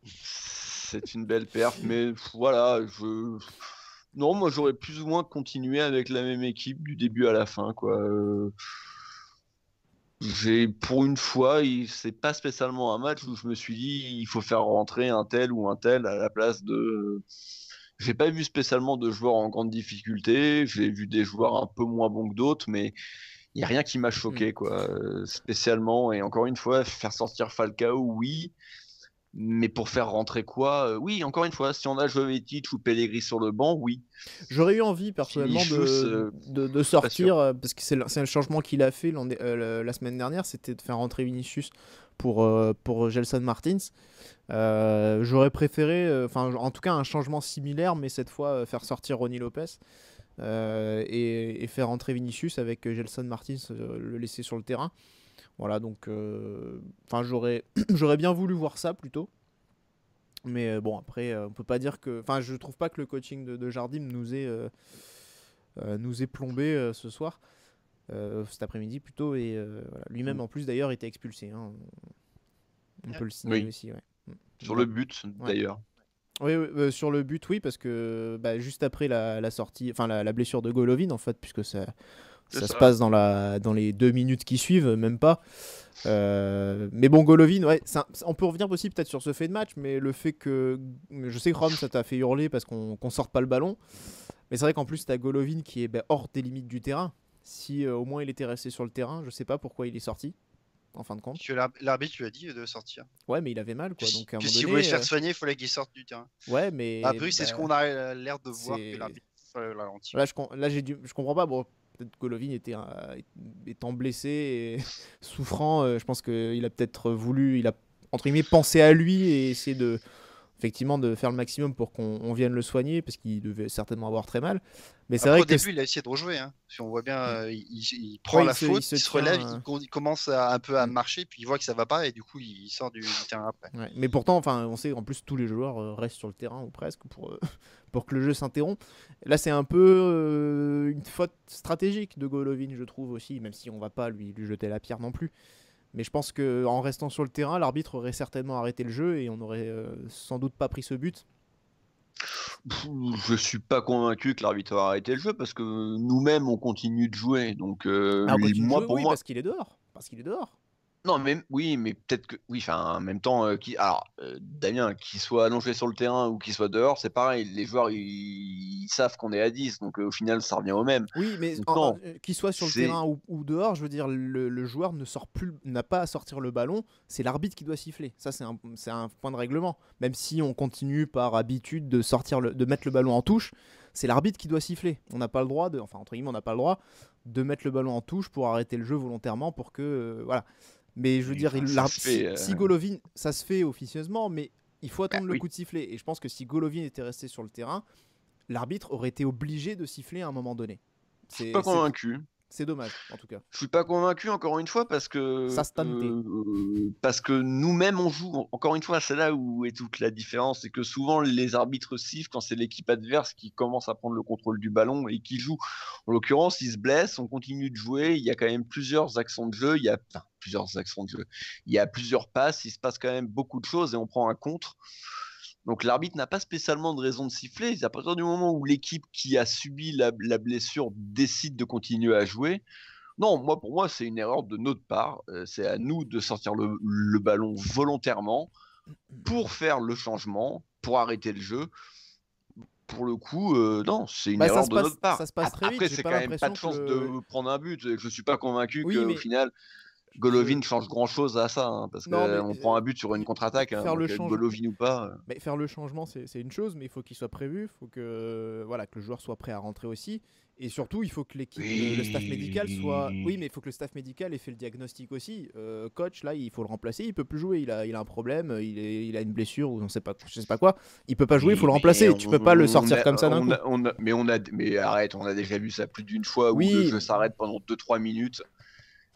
C'est une belle perf, mais voilà, non, moi j'aurais plus ou moins continué avec la même équipe du début à la fin, quoi. Pour une fois, c'est pas spécialement un match où je me suis dit il faut faire rentrer un tel ou un tel à la place de. J'ai pas vu spécialement de joueurs en grande difficulté. J'ai vu des joueurs un peu moins bons que d'autres, mais il n'y a rien qui m'a choqué, quoi, spécialement. Et encore une fois, faire sortir Falcao, oui. Mais pour faire rentrer quoi oui, encore une fois, si on a Jovetic ou Pellegrini sur le banc, oui. J'aurais eu envie personnellement de sortir, parce que c'est le changement qu'il a fait la semaine dernière, c'était de faire rentrer Vinicius pour Gelson Martins. J'aurais préféré, en tout cas un changement similaire, mais cette fois faire sortir Rony Lopez. et faire entrer Vinicius avec Gelson Martins, le laisser sur le terrain. Voilà, donc j'aurais bien voulu voir ça plutôt. Mais bon, après, on peut pas dire que. Enfin, je trouve pas que le coaching de Jardim nous ait plombé ce soir, cet après-midi plutôt. Et voilà. Lui-même, en plus, d'ailleurs, était expulsé. Hein. On peut le signaler aussi. Ouais. Sur le but, d'ailleurs. Oui, sur le but, oui, parce que juste après la sortie, enfin la blessure de Golovin, en fait, puisque ça se passe dans les 2 minutes qui suivent, même pas. Mais bon, Golovin, ouais, on peut revenir aussi peut-être sur ce fait de match, mais le fait que. Je sais que Rome, ça t'a fait hurler parce qu'on sorte pas le ballon. Mais c'est vrai qu'en plus, t'as Golovin qui est hors des limites du terrain. Si au moins il était resté sur le terrain, je sais pas pourquoi il est sorti, en fin de compte. L'arbitre lui a dit de sortir. Ouais, mais il avait mal, quoi. Donc, à un moment si donné, vous voulez se faire soigner, il fallait qu'il sorte du terrain. Ouais, mais. Après, c'est ce qu'on a l'air de voir que l'arbitre ralentit. Là, je comprends pas. Bon, peut-être Golovin étant blessé et souffrant, je pense qu'il a peut-être voulu, il a entre guillemets pensé à lui et essayé effectivement de faire le maximum pour qu'on vienne le soigner parce qu'il devait certainement avoir très mal. Mais c'est vrai au début, il a essayé de rejouer. Hein. Si on voit bien, il prend la faute, il se relève, il commence un peu à marcher, puis il voit que ça va pas et du coup, il sort du terrain après. Ouais. Mais pourtant, on sait en plus tous les joueurs restent sur le terrain ou presque pour que le jeu s'interrompe. Là, c'est un peu une faute stratégique de Golovin, je trouve aussi, même si on va pas lui jeter la pierre non plus. Mais je pense qu'en restant sur le terrain, l'arbitre aurait certainement arrêté le jeu et on aurait sans doute pas pris ce but. Je suis pas convaincu que l'arbitre a arrêté le jeu parce que nous-mêmes on continue de jouer. Donc pour moi, parce qu'il est dehors. Non, mais oui, mais peut-être que oui. Enfin, en même temps, Damien, qu'il soit allongé sur le terrain ou qu'il soit dehors, c'est pareil. Les joueurs, ils savent qu'on est à 10, donc au final, ça revient au même. Oui, mais qu'il soit sur le terrain ou dehors, je veux dire, le joueur n'a pas à sortir le ballon. C'est l'arbitre qui doit siffler. Ça, c'est un point de règlement. Même si on continue par habitude de mettre le ballon en touche, c'est l'arbitre qui doit siffler. On n'a pas le droit entre guillemets, on n'a pas le droit de mettre le ballon en touche pour arrêter le jeu volontairement pour que voilà. Mais je veux dire, si Golovin, ça se fait officieusement, mais il faut attendre le coup de sifflet. Et je pense que si Golovin était resté sur le terrain, l'arbitre aurait été obligé de siffler à un moment donné. Je suis pas convaincu. C'est dommage, en tout cas. Je suis pas convaincu, encore une fois, parce que nous-mêmes on joue. Encore une fois, c'est là où est toute la différence, c'est que souvent les arbitres sifflent quand c'est l'équipe adverse qui commence à prendre le contrôle du ballon et qui joue. En l'occurrence, ils se blessent, on continue de jouer. Il y a quand même plusieurs actions de jeu. Il y a plusieurs passes. Il se passe quand même beaucoup de choses et on prend un contre. Donc l'arbitre n'a pas spécialement de raison de siffler. À partir du moment où l'équipe qui a subi la blessure décide de continuer à jouer, non, pour moi, c'est une erreur de notre part. C'est à nous de sortir le ballon volontairement pour faire le changement, pour arrêter le jeu. Pour le coup, non, c'est une erreur de notre part. Ça se passe très vite. Après, c'est quand même pas de chance de prendre un but. Je suis pas convaincu qu'au final, Golovin change grand chose à ça, hein, parce qu'on prend un but sur une contre-attaque, hein, Golovin ou pas. Mais faire le changement, c'est une chose, mais il faut qu'il soit prévu, il faut que le joueur soit prêt à rentrer aussi. Et surtout, il faut que l'équipe, le staff médical soit. Oui, mais il faut que le staff médical ait fait le diagnostic aussi. Coach, là, il faut le remplacer, il peut plus jouer, il a un problème, il a une blessure ou je sais pas quoi. Il peut pas jouer, il faut le remplacer. Tu peux pas le sortir comme ça d'un coup. Mais arrête, on a déjà vu ça plus d'une fois où le jeu s'arrête pendant 2-3 minutes.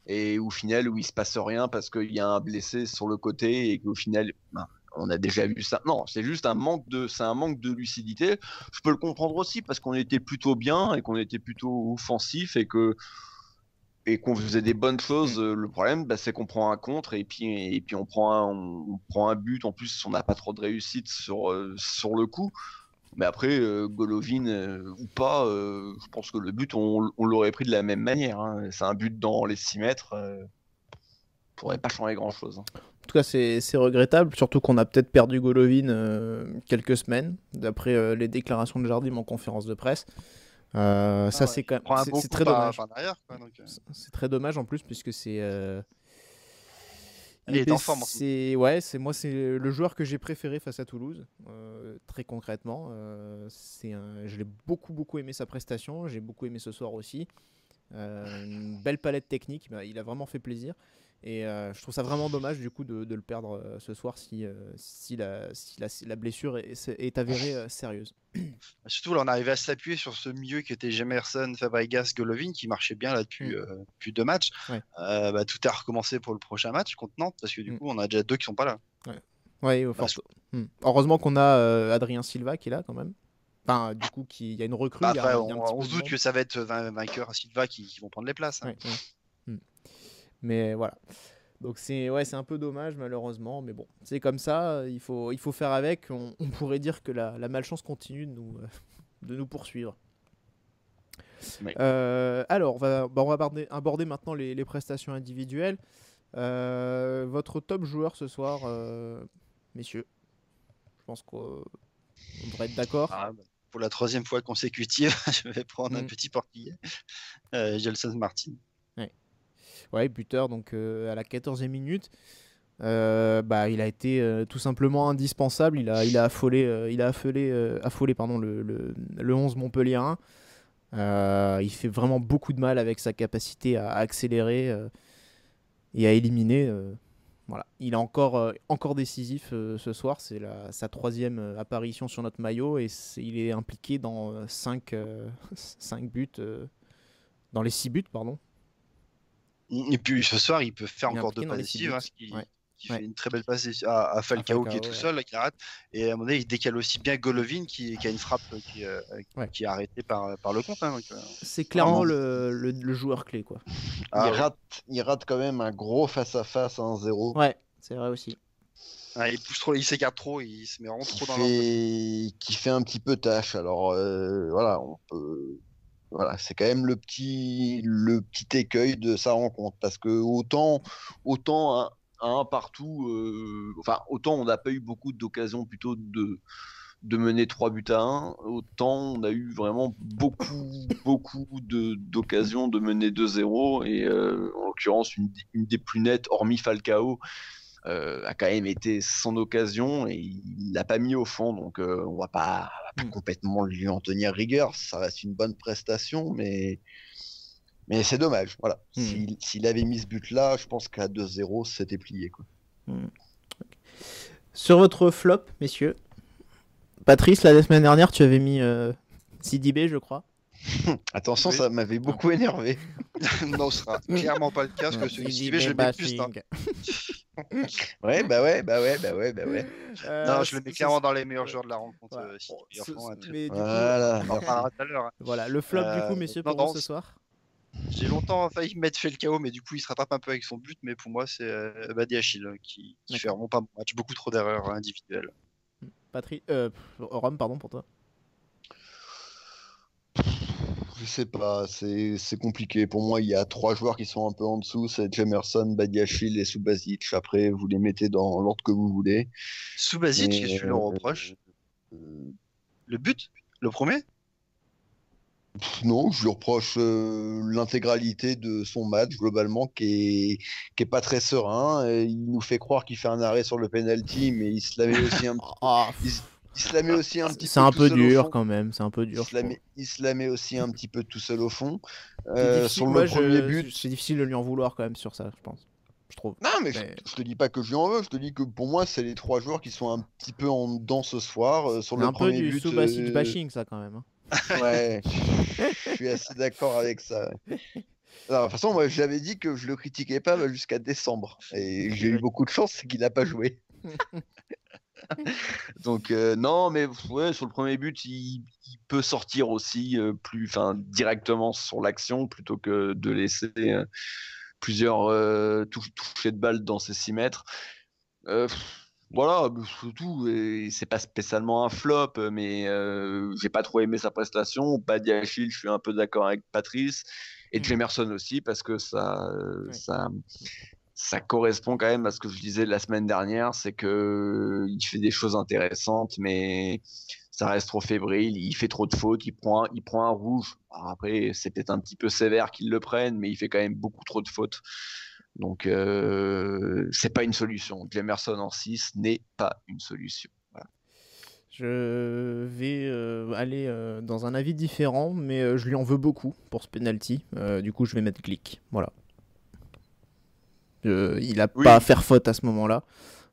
Et au final où il se passe rien parce qu'il y a un blessé sur le côté et qu'au final on a déjà vu ça. Non, c'est juste un manque de lucidité. Je peux le comprendre aussi parce qu'on était plutôt bien et qu'on était plutôt offensif et qu'on faisait des bonnes choses. Le problème, c'est qu'on prend un contre et puis on prend un but. En plus, on n'a pas trop de réussite sur le coup. Mais après, Golovin ou pas, je pense que le but, on l'aurait pris de la même manière. Hein. C'est un but dans les 6 mètres. Pourrait pas changer grand-chose. Hein. En tout cas, c'est regrettable, surtout qu'on a peut-être perdu Golovin quelques semaines, d'après les déclarations de Jardim en conférence de presse. C'est quand même c'est très dommage. C'est très dommage en plus, puisque c'est... Il est en forme. C'est le joueur que j'ai préféré face à Toulouse, très concrètement. Je l'ai beaucoup aimé sa prestation, j'ai beaucoup aimé ce soir aussi. Une belle palette technique, il a vraiment fait plaisir. Et je trouve ça vraiment dommage du coup de le perdre ce soir si la blessure est avérée sérieuse. Surtout, là, on arrivait à s'appuyer sur ce milieu qui était Jemerson, Fabregas, Golovin, qui marchait bien là depuis 2 matchs. Ouais. Tout a recommencé pour le prochain match contre Nantes, parce que du coup, on a déjà 2 qui sont pas là. Ouais, heureusement qu'on a Adrien Silva qui est là quand même. Enfin, du coup, il y a une recrue. Après, il y a on se doute que ça va être vainqueur à Silva qui vont prendre les places. Hein. Ouais. Mais voilà. Donc c'est un peu dommage malheureusement, mais bon, c'est comme ça, il faut faire avec. On pourrait dire que la malchance continue de nous poursuivre. Oui. Alors, on va aborder maintenant les prestations individuelles. Votre top joueur ce soir, messieurs, je pense qu'on devrait être d'accord. Pour la 3e fois consécutive, je vais prendre un petit portugais, Gelson Martin. Ouais, buteur donc à la 14e minute. Il a été tout simplement indispensable. Il a affolé le 11 montpelliérain. Il fait vraiment beaucoup de mal avec sa capacité à accélérer et à éliminer. Voilà. Il est encore décisif ce soir. C'est sa 3e apparition sur notre maillot et il est impliqué dans 5 buts, dans les 6 buts, pardon. Et puis ce soir, il peut faire encore 2 passes décisives, qui fait une très belle passe à Falcao qui est tout seul, là, qui arrête. Et à un moment donné, il décale aussi bien Golovin qui a une frappe qui est arrêtée par le compte. Hein, c'est clairement le joueur clé, quoi. Il rate quand même un gros face-à-face à 1-0. Ouais, c'est vrai aussi. Il pousse trop, il s'écarte trop, il se met vraiment trop dans qui fait un petit peu tâche. Alors voilà, on peut. Voilà, c'est quand même le petit écueil de sa rencontre parce que autant à un partout, autant on n'a pas eu beaucoup d'occasions plutôt de mener 3 buts à 1, autant on a eu vraiment beaucoup d'occasions de mener 2-0 et en l'occurrence une des plus nettes, hormis Falcao, a quand même été son occasion et il l'a pas mis au fond, donc on va pas complètement lui en tenir rigueur. Ça reste une bonne prestation, mais c'est dommage. Voilà. S'il avait mis ce but-là, je pense qu'à 2-0, c'était plié, quoi. Sur votre flop, messieurs, Patrice, la semaine dernière, tu avais mis Sidibé, je crois. Attention, ça m'avait beaucoup énervé. Non, ce sera clairement pas le cas, parce que Sidibé, je le mets plus dans... Ouais. Non, je le mets clairement dans les meilleurs joueurs de la rencontre. Mais on en parlera tout à l'heure. Voilà, le flop du coup, messieurs, pour vous ce soir. J'ai longtemps failli mettre Falcao, mais du coup il se rattrape un peu avec son but. Mais pour moi, c'est Badiachil qui fait vraiment pas bon match, beaucoup trop d'erreurs individuelles. Rome, pardon, pour toi. Je sais pas, c'est compliqué. Pour moi, il y a 3 joueurs qui sont un peu en dessous, c'est Jemerson, Badiachil et Subasic. Après, vous les mettez dans l'ordre que vous voulez. Subasic, qu'est-ce que tu leur reproches Le but Le premier Non, je lui reproche l'intégralité de son match, globalement, qui est pas très serein. Et il nous fait croire qu'il fait un arrêt sur le penalty, mais il se la met aussi un petit il se la met aussi un petit peu. C'est un peu dur quand même, c'est un peu dur. Il se la met aussi un petit peu tout seul au fond. Sur le premier but, c'est difficile de lui en vouloir quand même sur ça, je pense. Je trouve. Non, mais je te dis pas que je lui en veux, je te dis que pour moi, c'est les 3 joueurs qui sont un petit peu en dedans ce soir. Sur le premier but. C'est un peu du Subasic bashing, ça quand même. Ouais, je suis assez d'accord avec ça. Alors, de toute façon, moi, j'avais dit que je le critiquais pas jusqu'à décembre. Et j'ai eu beaucoup de chance, c'est qu'il n'a pas joué. Donc non, mais ouais, sur le premier but, il peut sortir aussi directement sur l'action plutôt que de laisser plusieurs touchés de balle dans ses 6 mètres. Voilà, surtout, c'est pas spécialement un flop, mais j'ai pas trop aimé sa prestation. Badiachil, je suis un peu d'accord avec Patrice, et Jemerson aussi, parce que ça correspond quand même à ce que je disais la semaine dernière, c'est que il fait des choses intéressantes, mais ça reste trop fébrile, il fait trop de fautes, il prend un rouge. Alors après, c'est peut-être un petit peu sévère qu'il le prenne, mais il fait quand même beaucoup trop de fautes. Donc, c'est pas une solution. Jemerson en 6 n'est pas une solution. Voilà. Je vais aller dans un avis différent, mais je lui en veux beaucoup pour ce penalty. Du coup, je vais mettre Glick. Voilà. Il a pas à faire faute à ce moment-là.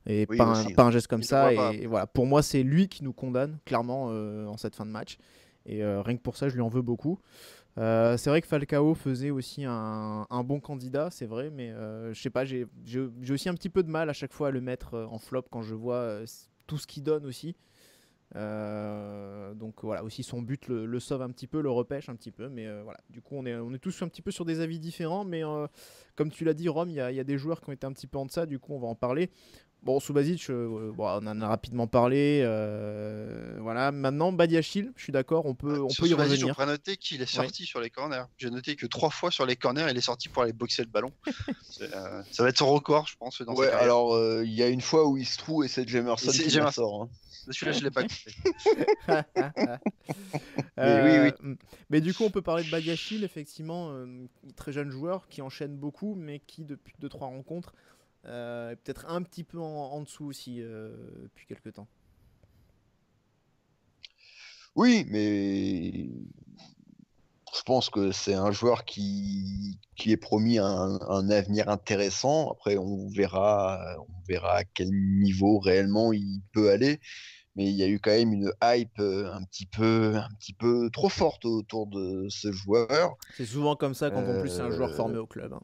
Et Oui, pas aussi. un geste comme Il le ça. voit pas. Et voilà, pour moi, c'est lui qui nous condamne, clairement, en cette fin de match. Et rien que pour ça, je lui en veux beaucoup. C'est vrai que Falcao faisait aussi un bon candidat, c'est vrai, mais je sais pas, j'ai aussi un petit peu de mal à chaque fois à le mettre en flop quand je vois tout ce qu'il donne aussi. Donc voilà, aussi son but le sauve un petit peu, le repêche un petit peu, mais voilà. Du coup, on est tous un petit peu sur des avis différents, mais comme tu l'as dit, Rome, il y a des joueurs qui ont été un petit peu en deçà, du coup, on va en parler. Bon, Subasic, bon, on en a rapidement parlé. Voilà, maintenant, Badiachil, je suis d'accord, on peut Sur y Subasic, on revenir. pourrait noter qu'il est sorti sur les corners. J'ai noté que 3 fois sur les corners, il est sorti pour aller boxer le ballon. Ça va être son record, je pense, dans sa Ouais, carrière. alors il y a une fois où il se trouve et c'est Jemerson Et c'est qui la Jemerson. sort. Hein. Celui-là, je l'ai pas compté. Mais oui. Mais du coup, on peut parler de Badiachil, effectivement, très jeune joueur qui enchaîne beaucoup, mais qui depuis 2-3 rencontres est peut-être un petit peu en dessous aussi depuis quelques temps. Oui, mais je pense que c'est un joueur qui est promis un avenir intéressant. Après, on verra à quel niveau réellement il peut aller. Mais il y a eu quand même une hype un petit peu trop forte autour de ce joueur. C'est souvent comme ça quand en plus c'est un joueur Euh, formé au club. Hein.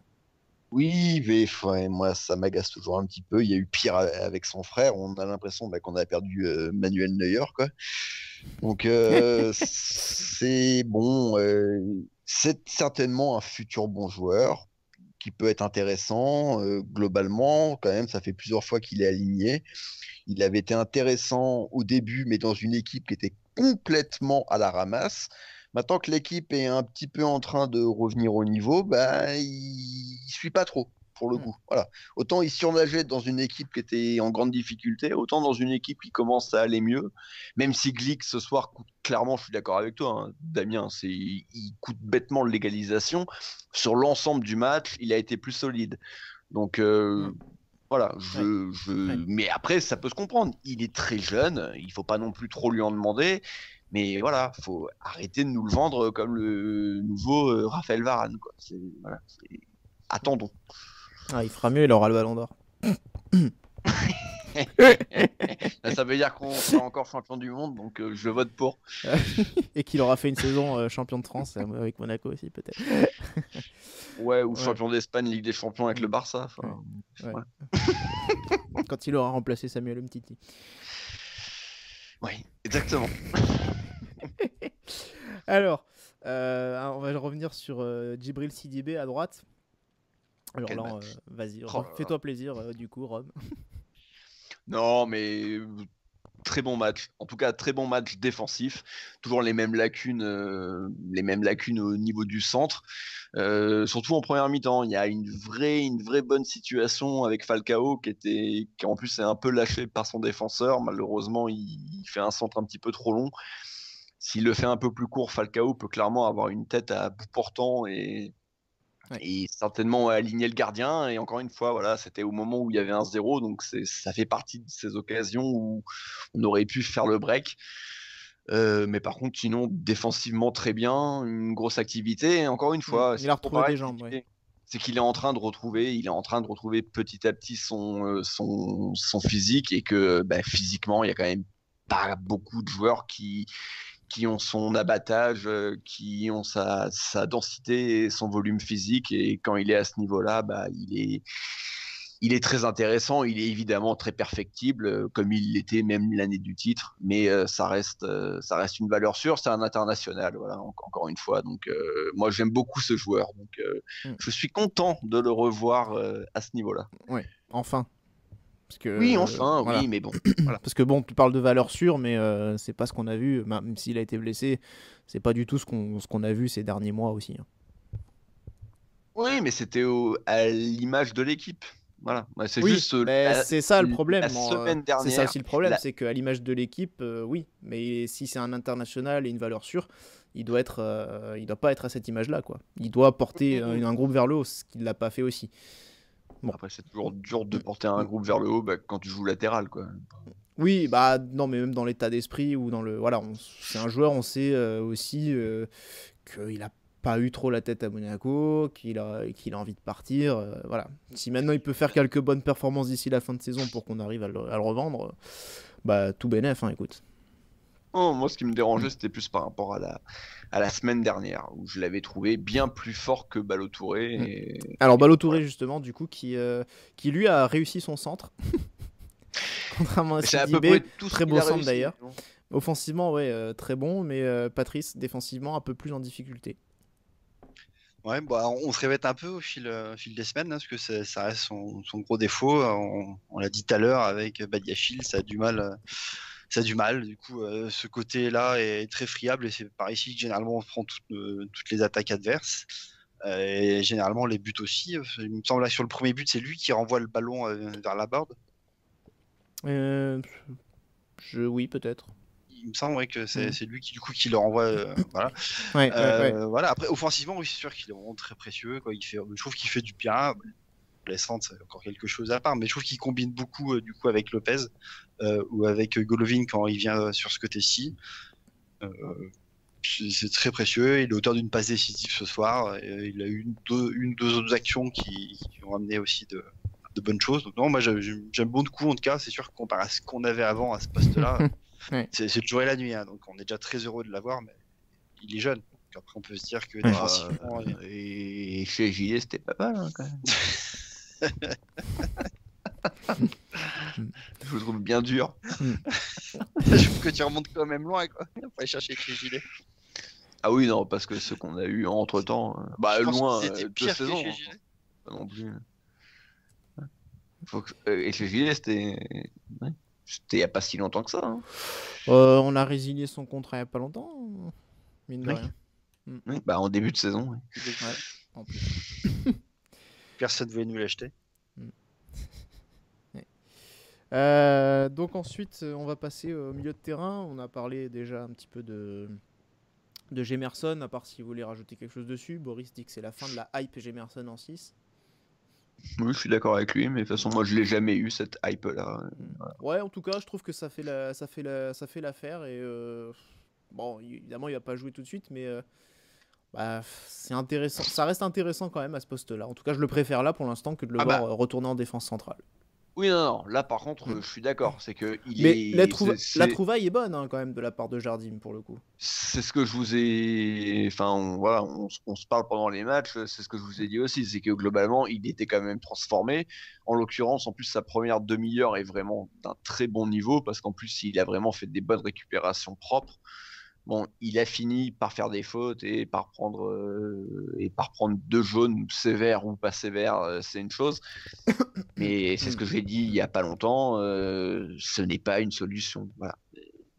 Oui, mais ouais, moi ça m'agace toujours un petit peu. Il y a eu pire avec son frère. On a l'impression qu'on a perdu Manuel Neuer, quoi. Donc c'est bon. C'est certainement un futur bon joueur qui peut être intéressant. Globalement, quand même, ça fait plusieurs fois qu'il est aligné. Il avait été intéressant au début, mais dans une équipe qui était complètement à la ramasse. Maintenant que l'équipe est un petit peu en train de revenir au niveau, bah, il suit pas trop, pour le coup. Voilà. Autant il surnageait dans une équipe qui était en grande difficulté, autant dans une équipe qui commence à aller mieux. Même si Glick ce soir coûte, clairement, je suis d'accord avec toi, hein, Damien, il coûte bêtement l'égalisation. Sur l'ensemble du match, il a été plus solide. Donc, voilà, mais après, ça peut se comprendre. Il est très jeune, il faut pas non plus trop lui en demander. Mais voilà, faut arrêter de nous le vendre comme le nouveau Raphaël Varane, quoi. Voilà, attendons. Ah, il fera mieux, il aura le ballon d'or. Ça veut dire qu'on sera encore champion du monde, donc je vote pour. Et qu'il aura fait une saison champion de France avec Monaco aussi, peut-être. Ouais, ou champion d'Espagne, Ligue des Champions avec le Barça. Ouais. Voilà. Quand il aura remplacé Samuel Umtiti. Oui, exactement. Alors, on va revenir sur Djibril Sidibé à droite. Alors Quel là, match. vas-y, Oh là là. fais-toi plaisir du coup, Rome. Non, mais très bon match. En tout cas, très bon match défensif. Toujours les mêmes lacunes au niveau du centre. Surtout en première mi-temps, il y a une vraie bonne situation avec Falcao qui en plus est un peu lâché par son défenseur. Malheureusement, il fait un centre un petit peu trop long. S'il le fait un peu plus court, Falcao peut clairement avoir une tête à bout portant et certainement aligner le gardien. Et encore une fois, voilà, c'était au moment où il y avait 1-0, donc ça fait partie de ces occasions où on aurait pu faire le break. Mais par contre, sinon, défensivement, très bien, une grosse activité. Et encore une fois, il a retrouvé des jambes, c'est qu'il est en train de retrouver, petit à petit son physique et que physiquement, il y a quand même pas beaucoup de joueurs qui ont son abattage, qui ont sa densité et son volume physique. Et quand il est à ce niveau-là, il est très intéressant. Il est évidemment très perfectible, comme il l'était même l'année du titre. Mais ça reste une valeur sûre. C'est un international, voilà, encore une fois. Donc, moi, j'aime beaucoup ce joueur. Donc, je suis content de le revoir à ce niveau-là. Ouais, enfin. Parce que, oui, enfin, voilà. oui, mais bon. Voilà. Parce que bon, tu parles de valeur sûre, mais c'est pas ce qu'on a vu. Même s'il a été blessé, c'est pas du tout ce qu'on a vu ces derniers mois aussi. Hein. Oui, mais c'était à l'image de l'équipe. Voilà, c'est juste. C'est ça le problème. La semaine dernière. C'est ça aussi le problème, c'est qu'à l'image de l'équipe, oui. Mais si c'est un international et une valeur sûre, il doit pas être à cette image-là, quoi. Il doit porter un groupe vers le haut, ce qu'il l'a pas fait aussi. Bon. Après, c'est toujours dur de porter un groupe vers le haut quand tu joues latéral, quoi. Oui, non, mais même dans l'état d'esprit ou dans le, voilà, c'est un joueur, on sait aussi qu'il a pas eu trop la tête à Monaco, qu'il a envie de partir. Voilà. Si maintenant il peut faire quelques bonnes performances d'ici la fin de saison pour qu'on arrive à le revendre, bah tout bénef, hein, écoute. Oh, moi, ce qui me dérangeait, c'était plus par rapport à la semaine dernière, où je l'avais trouvé bien plus fort que Ballo-Touré. Et... Alors, Ballo-Touré, justement, du coup, qui lui a réussi son centre. Contrairement à Sidibé, très beau centre d'ailleurs. Offensivement, ouais, très bon, mais Patrice, défensivement, un peu plus en difficulté. Ouais, bah, on se répète un peu au fil des semaines, hein, parce que ça reste son gros défaut. On l'a dit tout à l'heure avec Badiachil, ça a du mal. Du coup, ce côté-là est très friable et c'est par ici que généralement on prend toutes les attaques adverses. Et généralement les buts aussi. Il me semble là sur le premier but, c'est lui qui renvoie le ballon vers la board. Oui, peut-être. Il me semble que c'est lui qui du coup qui le renvoie. Voilà. Ouais. Voilà. Après, offensivement, oui, c'est sûr qu'il est vraiment très précieux. Quoi. Je trouve qu'il fait du bien. Les centres, c'est encore quelque chose à part, mais je trouve qu'il combine beaucoup du coup avec Lopez ou avec Golovin quand il vient sur ce côté-ci. C'est très précieux. Il est auteur d'une passe décisive ce soir. Et il a eu deux autres actions qui ont amené aussi de bonnes choses. Donc, non, moi j'aime beaucoup en tout cas. C'est sûr que comparé à ce qu'on avait avant à ce poste-là, ouais. c'est le jour et la nuit. Hein, donc on est déjà très heureux de l'avoir, mais il est jeune. Donc, après on peut se dire que défensivement. Et chez JD, c'était pas mal hein, quand même. Je vous trouve bien dur. Je trouve que tu remontes quand même loin, quoi. Faut aller chercher les gilets. Ah oui, non, parce que ce qu'on a eu entre temps, loin, pire saisons. Pas non plus. Et chez Gilles, c'était il n'y a pas si longtemps que ça. Hein. On a résilié son contrat il n'y a pas longtemps, mine de rien. Oui, en début de saison. Oui. Ouais, en plus. Personne ne voulait nous l'acheter. Donc ensuite, on va passer au milieu de terrain. On a parlé déjà un petit peu de Gemerson, à part si vous voulez rajouter quelque chose dessus. Boris dit que c'est la fin de la hype Gemerson en 6. Oui, je suis d'accord avec lui, mais de toute façon, moi, je l'ai jamais eu cette hype-là. Voilà. Ouais, en tout cas, je trouve que ça fait l'affaire. Et bon, évidemment, il va pas jouer tout de suite, mais c'est intéressant. Ça reste intéressant quand même à ce poste-là. En tout cas, je le préfère là pour l'instant que de le voir retourner en défense centrale. Oui, non, là par contre, je suis d'accord. C'est que la trouvaille est bonne hein, quand même de la part de Jardim pour le coup. C'est ce que je vous ai. Enfin, on se parle pendant les matchs, c'est ce que je vous ai dit aussi. C'est que globalement, il était quand même transformé. En l'occurrence, en plus, sa première demi-heure est vraiment d'un très bon niveau parce qu'en plus, il a vraiment fait des bonnes récupérations propres. Bon, il a fini par faire des fautes et par prendre 2 jaunes sévères ou pas sévères, c'est une chose. Mais c'est ce que j'ai dit il y a pas longtemps, ce n'est pas une solution. Voilà.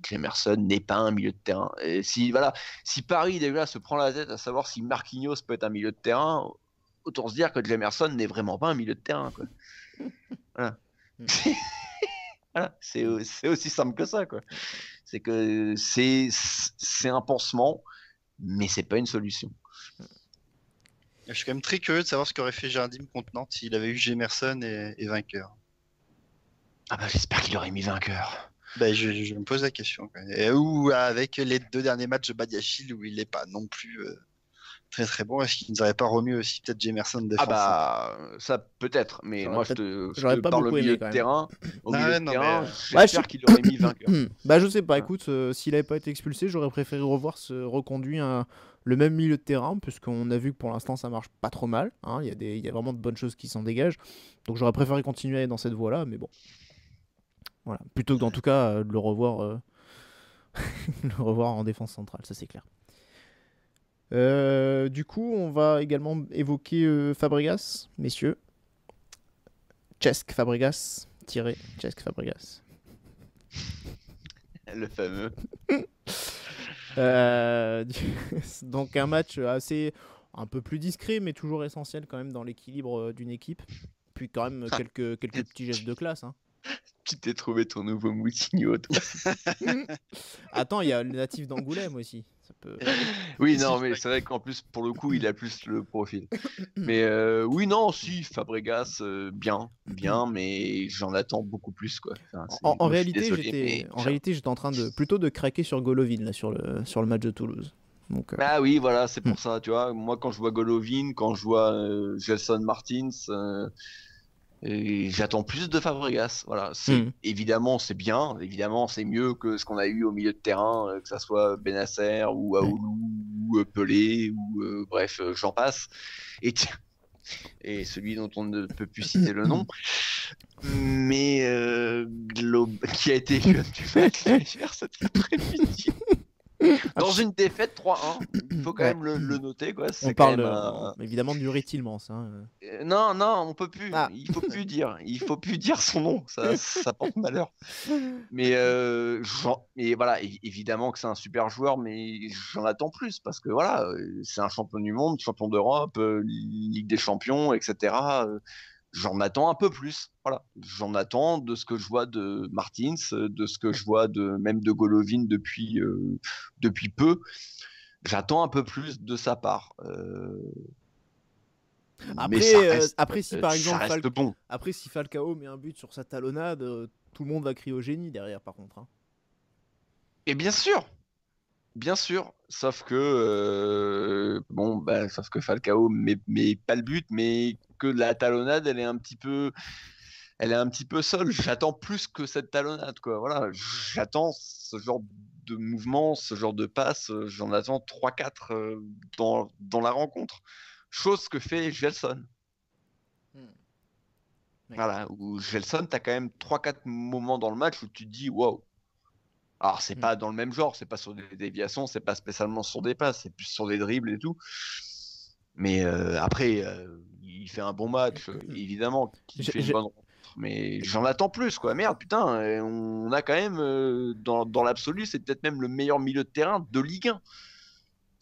Gemerson n'est pas un milieu de terrain. Et si Paris déjà se prend la tête à savoir si Marquinhos peut être un milieu de terrain, autant se dire que Gemerson n'est vraiment pas un milieu de terrain. Quoi. Voilà. Voilà, c'est aussi simple que ça, quoi. C'est que c'est un pansement, mais c'est pas une solution. Je suis quand même très curieux de savoir ce qu'aurait fait Jardim contre Nantes s'il avait eu Gemerson et vainqueur. Ah bah j'espère qu'il aurait mis vainqueur. Bah, je me pose la question. Ou avec les 2 derniers matchs de Badiachil où il n'est pas non plus très très bon, est-ce qu'il ne nous aurait pas remis aussi peut-être Gemerson de défense? Ah bah ça peut-être, mais moi je te pas parle au milieu de terrain. Au milieu de terrain, j'espère qu'il aurait mis vainqueur. Bah je sais pas, écoute, s'il avait pas été expulsé, j'aurais préféré revoir ce reconduit le même milieu de terrain, puisqu'on a vu que pour l'instant ça marche pas trop mal. Hein, il y a vraiment de bonnes choses qui s'en dégagent. Donc j'aurais préféré continuer dans cette voie-là, mais bon. Voilà. Plutôt que en tout cas de le revoir en défense centrale, ça c'est clair. Du coup, on va également évoquer Fabregas, messieurs. Cesc Fabregas, Cesc Fabregas. Le fameux. Donc un match un peu plus discret, mais toujours essentiel quand même dans l'équilibre d'une équipe. Puis quand même quelques petits gestes de classe. Hein. Tu t'es trouvé ton nouveau Moutinho, toi. Attends, il y a le natif d'Angoulême aussi. Ça peut... Oui, non, mais c'est vrai qu'en plus, pour le coup, il a plus le profil. Mais oui, non, si, Fabregas, bien, mais j'en attends beaucoup plus, quoi. Enfin, en réalité, j'étais en train plutôt de craquer sur Golovin là, sur le match de Toulouse. Donc, Ah oui, voilà, c'est pour ça, tu vois. Moi, quand je vois Golovin, quand je vois Gelson Martins, et j'attends plus de Fabregas. Voilà, évidemment c'est bien, évidemment c'est mieux que ce qu'on a eu au milieu de terrain, que ça soit Benasser ou Aoulou ou Pelé ou bref, j'en passe. Et tiens, et celui dont on ne peut plus citer le nom, mais qui a été élu homme du match hier cet après-midi. Dans une défaite 3-1, il faut quand même le noter, quoi. On parle évidemment du Tilmans. Non, on peut plus. Ah. Il faut plus dire son nom. Ça porte malheur. Mais voilà, évidemment que c'est un super joueur, mais j'en attends plus parce que voilà, c'est un champion du monde, champion d'Europe, Ligue des Champions, etc. J'en attends un peu plus. Voilà, j'en attends de ce que je vois de Martins, de ce que je vois même de Golovin depuis peu. J'attends un peu plus de sa part. Après, si par exemple bon. Après, si Falcao met un but sur sa talonnade, tout le monde va crier au génie derrière, par contre. Et bien sûr, sauf que sauf que Falcao met pas le but, mais que la talonnade, elle est un petit peu seule. J'attends plus que cette talonnade, quoi. Voilà, j'attends ce genre de mouvement, ce genre de passe. J'en attends 3-4 dans la rencontre. Chose que fait Gelson. Voilà, où Gelson, t'as quand même 3-4 moments dans le match où tu te dis waouh. Alors, c'est pas dans le même genre, c'est pas sur des déviations, c'est pas spécialement sur des passes, c'est plus sur des dribbles et tout. Mais après, il fait un bon match, évidemment, il fait une bonne rencontre. Mais j'en attends plus, quoi. Merde, putain, on a quand même, dans l'absolu, c'est peut-être même le meilleur milieu de terrain de Ligue 1.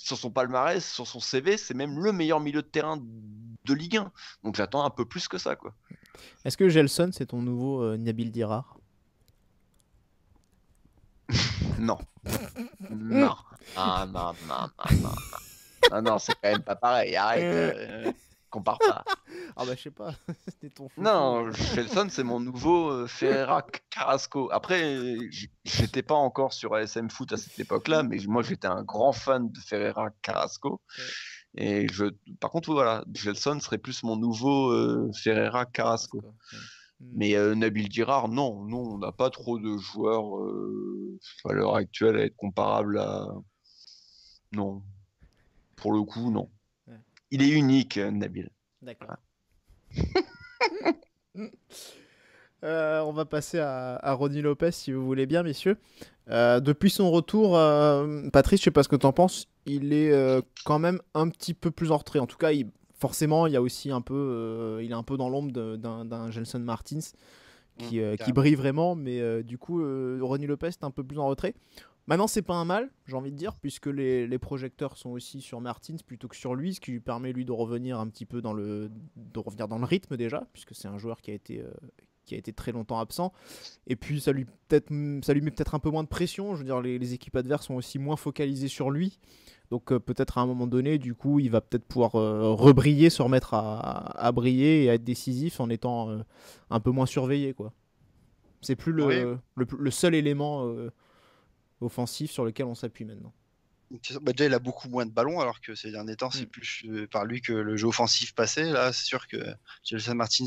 Sur son palmarès, sur son CV, c'est même le meilleur milieu de terrain de Ligue 1. Donc j'attends un peu plus que ça, quoi. Est-ce que Gelson, c'est ton nouveau Nabil Dirar? Non. Non. Ah non. Non, c'est quand même pas pareil. Arrête. Compare pas. Ah bah je sais pas. C'était ton fou. Non, Gelson, c'est mon nouveau Ferreira Carrasco. Après, j'étais pas encore sur ASM Foot à cette époque-là, mais moi j'étais un grand fan de Ferreira Carrasco. Et par contre, voilà, Gelson serait plus mon nouveau Ferreira Carrasco. Mais Nabil Dirar, non, on n'a pas trop de joueurs à l'heure actuelle à être comparables à. Non. Pour le coup, non. Ouais. Il est unique, Nabil. D'accord. On va passer à Ronny Lopez, si vous voulez bien, messieurs. Depuis son retour, Patrice, je sais pas ce que tu en penses, il est quand même un petit peu plus en retrait. En tout cas, forcément, il y a aussi un peu, il est un peu dans l'ombre d'un Gelson Martins qui brille vraiment, mais du coup, Ronny Lopez est un peu plus en retrait. Maintenant, c'est pas un mal, j'ai envie de dire, puisque les projecteurs sont aussi sur Martins plutôt que sur lui, ce qui lui permet lui de revenir un petit peu dans le rythme déjà, puisque c'est un joueur qui a été très longtemps absent. Et puis ça lui met peut-être un peu moins de pression. Je veux dire, les équipes adverses sont aussi moins focalisées sur lui. Donc peut-être à un moment donné, du coup, il va peut-être pouvoir rebriller, se remettre à briller et à être décisif en étant un peu moins surveillé, quoi. C'est plus le seul élément offensif sur lequel on s'appuie maintenant. Déjà, il a beaucoup moins de ballons, alors que ces derniers temps, c'est plus par lui que le jeu offensif passait. Là, c'est sûr que Gelson Martins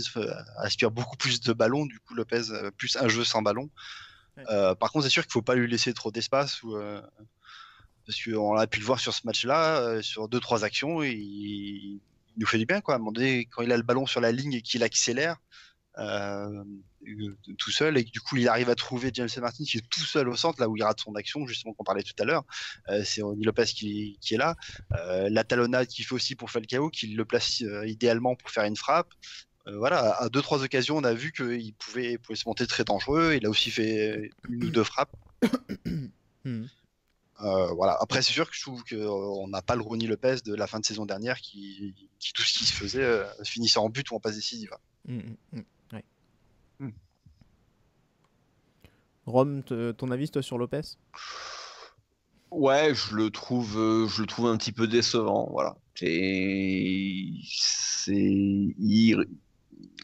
aspire beaucoup plus de ballons. Du coup, Lopez plus un jeu sans ballon. Ouais. Par contre, c'est sûr qu'il ne faut pas lui laisser trop d'espace. Parce qu'on a pu le voir sur ce match-là, sur 2-3 actions, il nous fait du bien, quoi. À un moment donné, quand il a le ballon sur la ligne et qu'il accélère tout seul, et que du coup il arrive à trouver Gelson Martins qui est tout seul au centre, là où il rate son action, justement, qu'on parlait tout à l'heure. C'est Ronny Lopez qui est là. La talonnade qu'il fait aussi pour Falcao, qui le place idéalement pour faire une frappe. Voilà, à 2-3 occasions, on a vu qu'il pouvait se monter très dangereux. Il a aussi fait 1 ou 2 frappes. Voilà. Après, c'est sûr que je trouve qu'on n'a pas le Ronny Lopez de la fin de saison dernière qui tout ce qui se faisait finissait en but ou en passe décisive. Ouais. Rome, ton avis, toi, sur Lopez? Ouais, je le trouve un petit peu décevant. Voilà.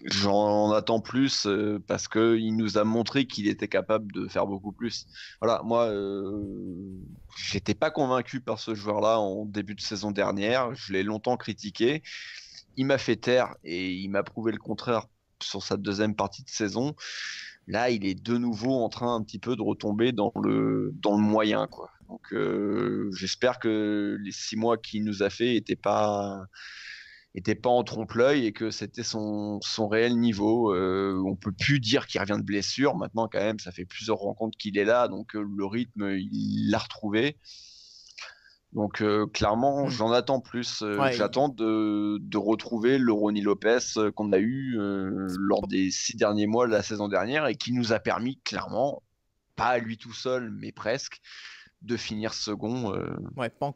j'en attends plus parce qu'il nous a montré qu'il était capable de faire beaucoup plus. Voilà, moi, j'étais pas convaincu par ce joueur-là en début de saison dernière. Je l'ai longtemps critiqué. Il m'a fait taire et il m'a prouvé le contraire sur sa deuxième partie de saison. Là, il est de nouveau en train un petit peu de retomber dans le moyen, quoi. Donc, j'espère que les 6 mois qu'il nous a fait n'étaient pas en trompe-l'œil et que c'était son réel niveau. On peut plus dire qu'il revient de blessure. Maintenant, quand même, ça fait plusieurs rencontres qu'il est là, donc le rythme, il l'a retrouvé. Donc clairement, j'en attends plus. J'attends de retrouver le Ronny Lopez qu'on a eu lors des 6 derniers mois de la saison dernière et qui nous a permis clairement, pas à lui tout seul, mais presque, de finir second. Pas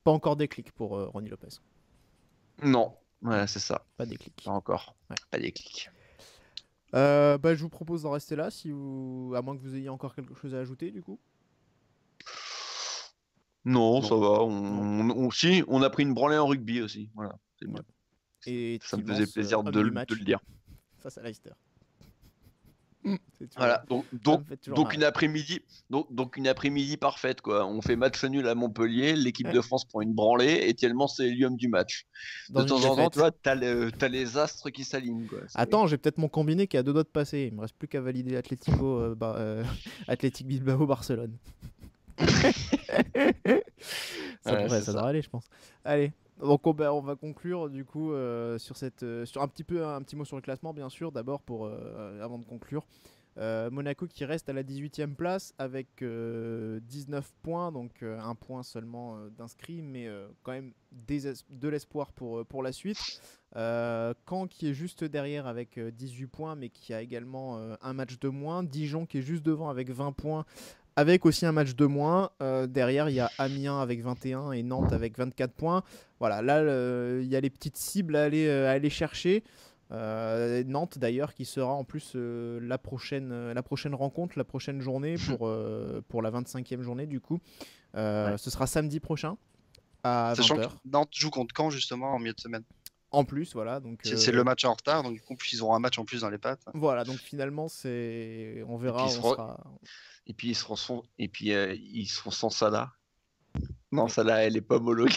encore déclic pour Ronny Lopez. Non, voilà, c'est ça. Pas déclic. Pas encore. Pas déclic. Je vous propose d'en rester là, à moins que vous ayez encore quelque chose à ajouter du coup. Non, ça va. On a pris une branlée en rugby aussi. Voilà, c'est bien. Et ça me faisait plaisir de le dire. Face à Leicester. Voilà, donc une après-midi, donc une après-midi parfaite quoi. On fait match nul à Montpellier, l'équipe de France prend une branlée et tellement c'est l'hélium du match. De temps en temps, tu vois, t'as les astres qui s'alignent quoi. Attends, j'ai peut-être mon combiné qui a 2 doigts de passer. Il me reste plus qu'à valider Athletic Bilbao Barcelone. ça devrait aller, je pense. Allez. Donc on va conclure du coup sur un petit mot sur le classement bien sûr d'abord avant de conclure. Monaco qui reste à la 18e place avec 19 points, donc un point seulement d'inscrits, mais quand même de l'espoir pour la suite. Caen qui est juste derrière avec 18 points, mais qui a également un match de moins. Dijon qui est juste devant avec 20 points, avec aussi un match de moins. Derrière, il y a Amiens avec 21 et Nantes avec 24 points. Voilà, là, il y a les petites cibles à aller chercher. Nantes d'ailleurs qui sera en plus la prochaine rencontre, la prochaine journée pour la 25e journée du coup. Ce sera samedi prochain à 20h. Nantes joue contre Caen justement en milieu de semaine. En plus, voilà. Donc c'est le match en retard, donc du coup ils auront un match en plus dans les pattes. Voilà, donc finalement on verra. Et puis ils seront sans Salah. Non, Salah, elle est pas homologuée.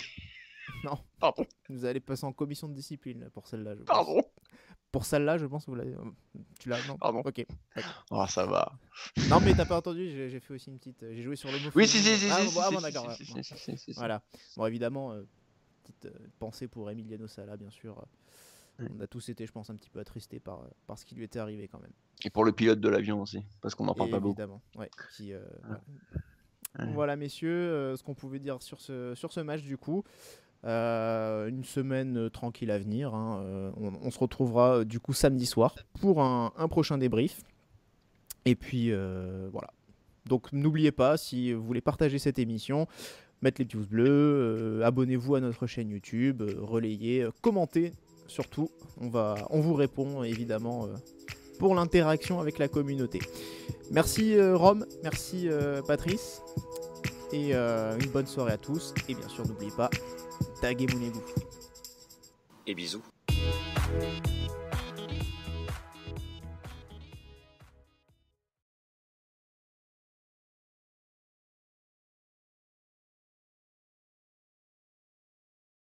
Non. Pardon. Vous allez passer en commission de discipline pour celle-là. Pardon. Pour celle-là, je pense que vous l'avez. Tu l'as. Non. Pardon. Ok. Oh, ça va. Non, mais t'as pas entendu. J'ai fait aussi une petite. J'ai joué sur le mot. Oui, si. D'accord. Voilà. Bon, évidemment, petite pensée pour Emiliano Sala, bien sûr. On a tous été, je pense, un petit peu attristés par ce qui lui était arrivé quand même. Et pour le pilote de l'avion aussi, parce qu'on n'en parle pas beaucoup. Évidemment, ouais. Voilà, messieurs, ce qu'on pouvait dire sur ce match du coup. Une semaine tranquille à venir. On se retrouvera du coup samedi soir pour un prochain débrief. Et puis voilà. Donc n'oubliez pas, si vous voulez partager cette émission, mettre les petits pouces bleus, abonnez-vous à notre chaîne YouTube, relayez, commentez surtout. On vous répond évidemment pour l'interaction avec la communauté. Merci Rome, merci Patrice. Et une bonne soirée à tous. Et bien sûr, n'oubliez pas, taguez Mounegou. Et bisous.